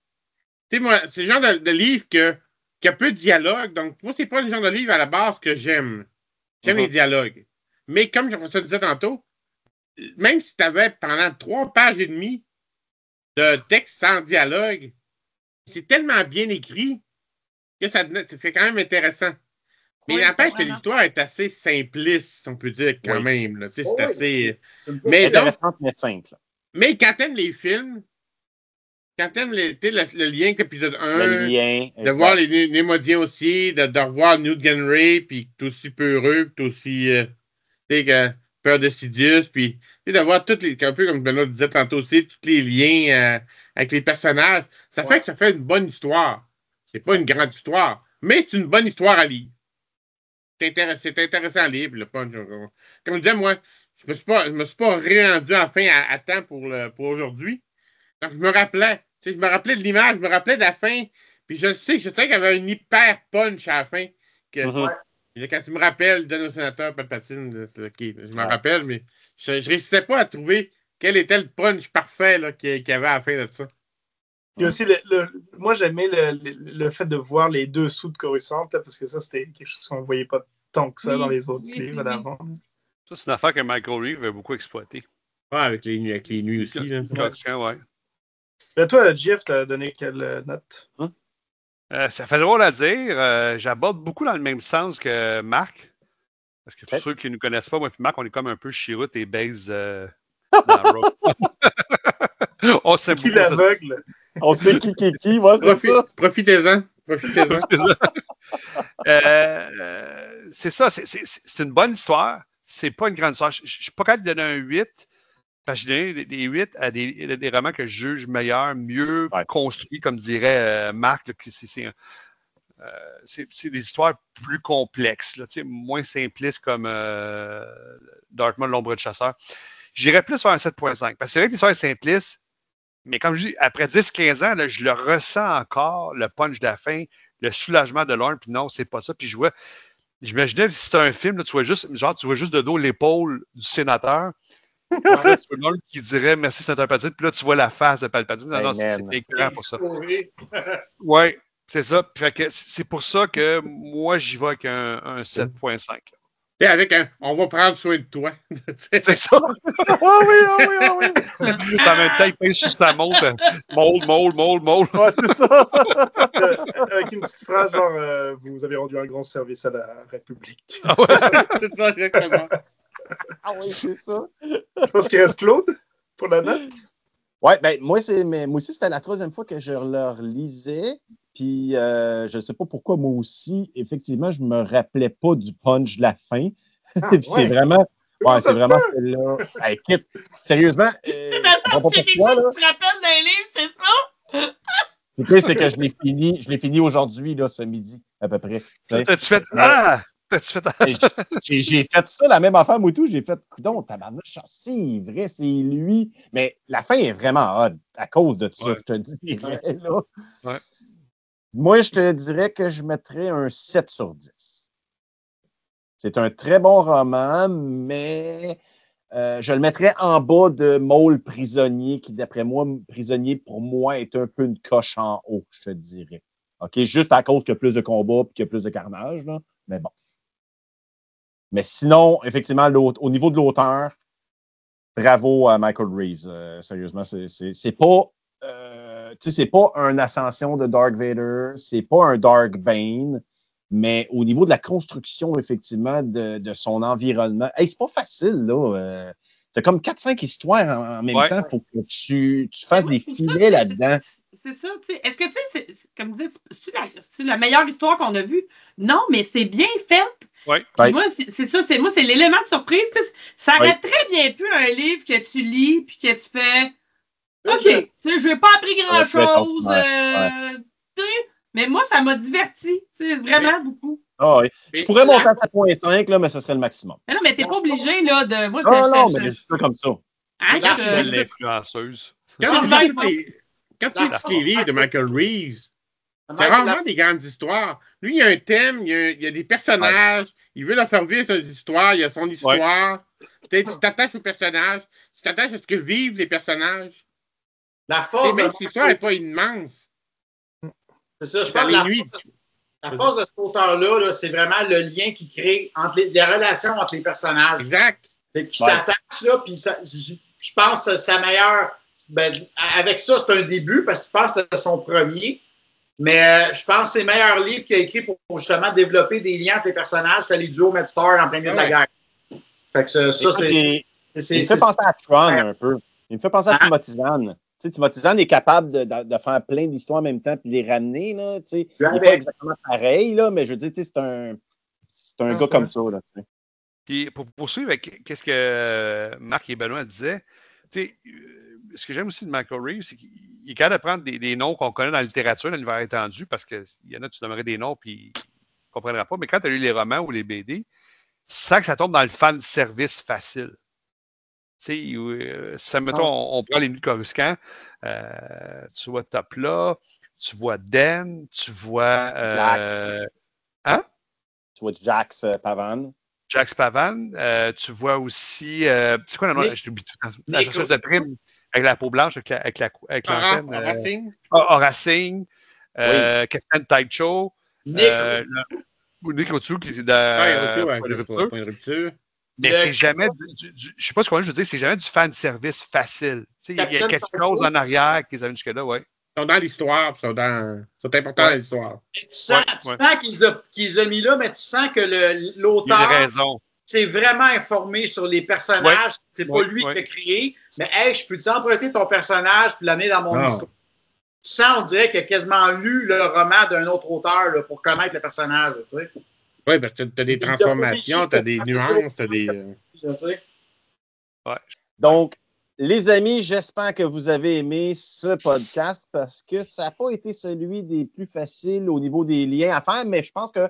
Tu sais, moi, c'est le genre de livre qui a peu de dialogue. Donc, moi, c'est pas le genre de livre à la base que j'aime. J'aime les dialogues. Mais comme je disais tantôt, même si tu avais pendant 3 pages et demie de texte sans dialogue, c'est tellement bien écrit que c'est quand même intéressant. Mais il n'empêche que l'histoire est assez simpliste, on peut dire, quand même. Là. C'est assez. Mais intéressante, mais simple. Mais quand t'aimes les films, quand t'aimes le lien avec l'épisode 1, de voir les Némodiens aussi, de revoir Newt Gunray, puis t'es aussi peureux, puis t'es aussi peur de Sidious, puis de voir toutes les. Un peu comme Benoît disait tantôt aussi, tous les liens avec les personnages, ça fait que ça fait une bonne histoire. C'est pas une grande histoire, mais c'est une bonne histoire à lire. C'est intéressant à lire. Le punch. Comme je disais, moi, je me suis pas rendu enfin à temps pour aujourd'hui. Donc, je me rappelais de l'image, je me rappelais de la fin. Puis je sais qu'il y avait une hyper punch à la fin. Quand tu me rappelles, donne au sénateur Palpatine, je me rappelle, mais je ne réussissais pas à trouver quel était le punch parfait qu'il y avait à la fin de ça. Il y a aussi moi, j'aimais le fait de voir les dessous de Coruscant, parce que ça, c'était quelque chose qu'on ne voyait pas tant que ça dans les autres livres d'avant. Ça, c'est une affaire que Michael Reeve a beaucoup exploité. Ouais, avec les nuits aussi. Et toi, Jeff, t'as donné quelle note? Ça fait drôle à dire. J'aborde beaucoup dans le même sens que Marc. Parce que pour ceux qui ne nous connaissent pas, moi et Marc, on est comme un peu chiroute et baise dans la rope. On sait qui l'aveugle? On sait qui, moi, c'est ça. Profitez-en. C'est ça, c'est une bonne histoire. C'est pas une grande histoire. Je ne suis pas capable de donner un 8, parce que j'ai donné des 8 à des romans que je juge meilleurs, mieux construits, comme dirait Marc. Là, c'est des histoires plus complexes, là, moins simplistes comme Darth Maul, l'ombre de chasseur. J'irais plus vers un 7.5. Parce que c'est vrai que l'histoire est simpliste, mais comme je dis, après 10-15 ans, là, je le ressens encore, le punch de la fin, le soulagement de l'un, puis non, c'est pas ça. Puis j'imaginais si c'était un film, là, tu vois juste de dos l'épaule du sénateur, L'autre qui dirait merci Sénateur Palpatine, puis là, tu vois la face de Palpatine. Non, c'est éclairant pour ça. Oui, c'est ça. Fait que c'est pour ça que moi, j'y vais avec un 7.5. Et avec on va prendre soin de toi. C'est ça. oui. En même temps, il pèse sur sa montre. Mold. Ouais, c'est ça. Avec une petite phrase genre vous avez rendu un grand service à la République. Ah ouais. C'est ça, exactement. Ah oui, c'est ça. Je pense qu'il reste Claude pour la note. Ouais, ben moi aussi, c'était la 3e fois que je le relisais. Puis je ne sais pas pourquoi, moi aussi, effectivement, je ne me rappelais pas du punch de la fin. C'est vraiment. Ouais, c'est vraiment celle-là. Hey, écoute, sérieusement. C'est quelque chose que tu te rappelles d'un livre, c'est ça? Le pire, c'est que je l'ai fini aujourd'hui, là, ce midi, à peu près. T'as-tu fait. J'ai fait ça, la même affaire, moi, tout. J'ai fait, coudon, tabarnouche, c'est vrai, c'est lui. Mais la fin est vraiment odd à cause de ça, je te dirais, là. Ouais. Moi, je te dirais que je mettrais un 7 sur 10. C'est un très bon roman, mais je le mettrais en bas de Maul Prisonnier, qui, d'après moi, Prisonnier, pour moi, est un peu une coche en haut, je te dirais. OK? Juste à cause qu'il y a plus de combats et qu'il y a plus de carnage, là. Mais bon. Mais sinon, effectivement, au niveau de l'auteur, bravo à Michael Reeves. Sérieusement, c'est pas... c'est pas une ascension de Dark Vader, c'est pas un Dark Bane, mais au niveau de la construction, effectivement, de son environnement, c'est pas facile, là. T'as comme 4-5 histoires en même temps, il faut que tu fasses des filets là-dedans. C'est ça, tu sais. Est-ce que, tu sais, comme vous dites, c'est la meilleure histoire qu'on a vue? Non, mais c'est bien fait. Oui. Moi, c'est ça, moi, c'est l'élément de surprise. Ça aurait très bien pu un livre que tu lis puis que tu fais OK, tu sais, je n'ai pas appris grand-chose. Mais moi, ça m'a diverti, vraiment beaucoup. Ah oui. Je pourrais monter à 7.5, là, mais ce serait le maximum. Mais non, mais t'es pas obligé, là, de. Moi, mais je fais comme ça. Hein, l'influenceuse. Quand tu écoutes les livres de Michael Reeves, c'est rarement des grandes histoires. Lui, il y a un thème, il y a des personnages, il veut leur faire vivre son histoire, il y a son histoire. Tu t'attaches aux personnages, tu t'attaches à ce que vivent les personnages. La force même si l'histoire n'est pas immense. C'est ça, je pense que la force de cet auteur-là, c'est vraiment le lien qu'il crée entre les relations entre les personnages. Exact. Qui s'attachent, là, puis je pense que sa meilleure... Ben, avec ça, c'est un début, parce qu'il pense que c'était son premier. Mais je pense que c'est le meilleur livre qu'il a écrit pour justement développer des liens entre les personnages. C'était les duos Med Star en plein milieu de la guerre. Fait que ça, c'est... Il me fait penser à Tron un peu. Il me fait penser à Timothy Zahn. Tu sais, Timothy Zahn est capable de faire plein d'histoires en même temps et de les ramener. Là, tu sais. Il n'est pas exactement pareil, là, mais je veux dire, c'est un gars comme ça. Là, tu sais. Puis pour poursuivre avec ce que Marc et Benoît disaient, tu sais, ce que j'aime aussi de Michael Reeves, c'est qu'il est capable de prendre des noms qu'on connaît dans la littérature, dans l'univers étendu, parce qu'il y en a, tu nommerais des noms puis ils ne comprendraient pas. Mais quand tu as lu les romans ou les BD, ça que ça tombe dans le fan service facile. Tu sais, ça, mettons, on prend les nuits de Coruscant, tu vois Top-là, tu vois Den, tu vois... Tu vois Jax Pavan. Jax Pavan. Tu vois aussi... c'est quoi le nom? Je l'oublie tout le temps. La chasseuse de prime avec la peau blanche, avec l'antenne. Horacing. Captain Taicho. Nick Otsu qui était dans Point de rupture. Mais c'est jamais je ne sais pas ce qu'on veut dire, c'est jamais du fan service facile. Il y a quelque chose en arrière qu'ils avaient jusque-là, oui. Ils sont dans l'histoire, ils sont importants dans l'histoire. Tu sens qu'ils ont mis là, mais tu sens que l'auteur s'est vraiment informé sur les personnages. C'est pas lui qui l'a créé, mais hey, je peux-tu emprunter ton personnage et l'amener dans mon histoire? Tu sens, on dirait qu'il a quasiment lu le roman d'un autre auteur là, pour connaître le personnage. Tu sais. Oui, parce que tu as des transformations, tu as des nuances, tu as des... Donc, les amis, j'espère que vous avez aimé ce podcast parce que ça n'a pas été celui des plus faciles au niveau des liens à faire, mais je pense que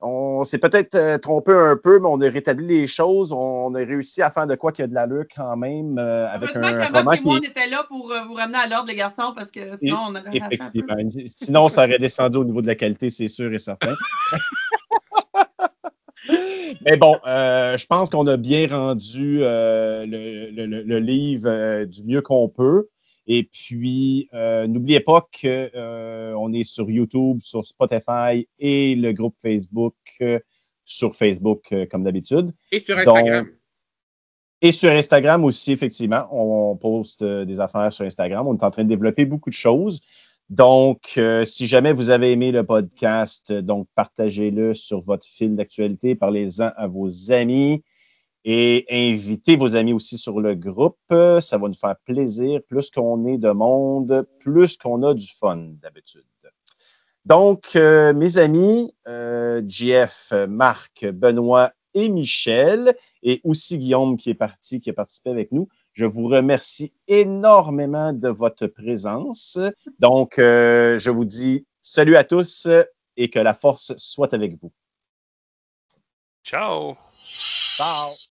on s'est peut-être trompé un peu, mais on a rétabli les choses. On a réussi à faire de quoi qu'il y a de l'allure quand même avec un roman qui... Moi, on était là pour vous ramener à l'ordre, les garçons, parce que sinon, on aurait... Effectivement. Sinon, ça aurait descendu au niveau de la qualité, c'est sûr et certain. Mais bon, je pense qu'on a bien rendu le livre du mieux qu'on peut. Et puis, n'oubliez pas qu'on est sur YouTube, sur Spotify et le groupe Facebook sur Facebook, comme d'habitude. Et sur Instagram. Et sur Instagram aussi, effectivement. On poste des affaires sur Instagram. On est en train de développer beaucoup de choses. Donc, si jamais vous avez aimé le podcast, donc partagez-le sur votre fil d'actualité, parlez-en à vos amis et invitez vos amis aussi sur le groupe. Ça va nous faire plaisir. Plus qu'on est de monde, plus qu'on a du fun d'habitude. Donc, mes amis, JF, Marc, Benoît et Michel, et aussi Guillaume qui a participé avec nous, je vous remercie énormément de votre présence. Donc, je vous dis salut à tous et que la force soit avec vous. Ciao! Ciao!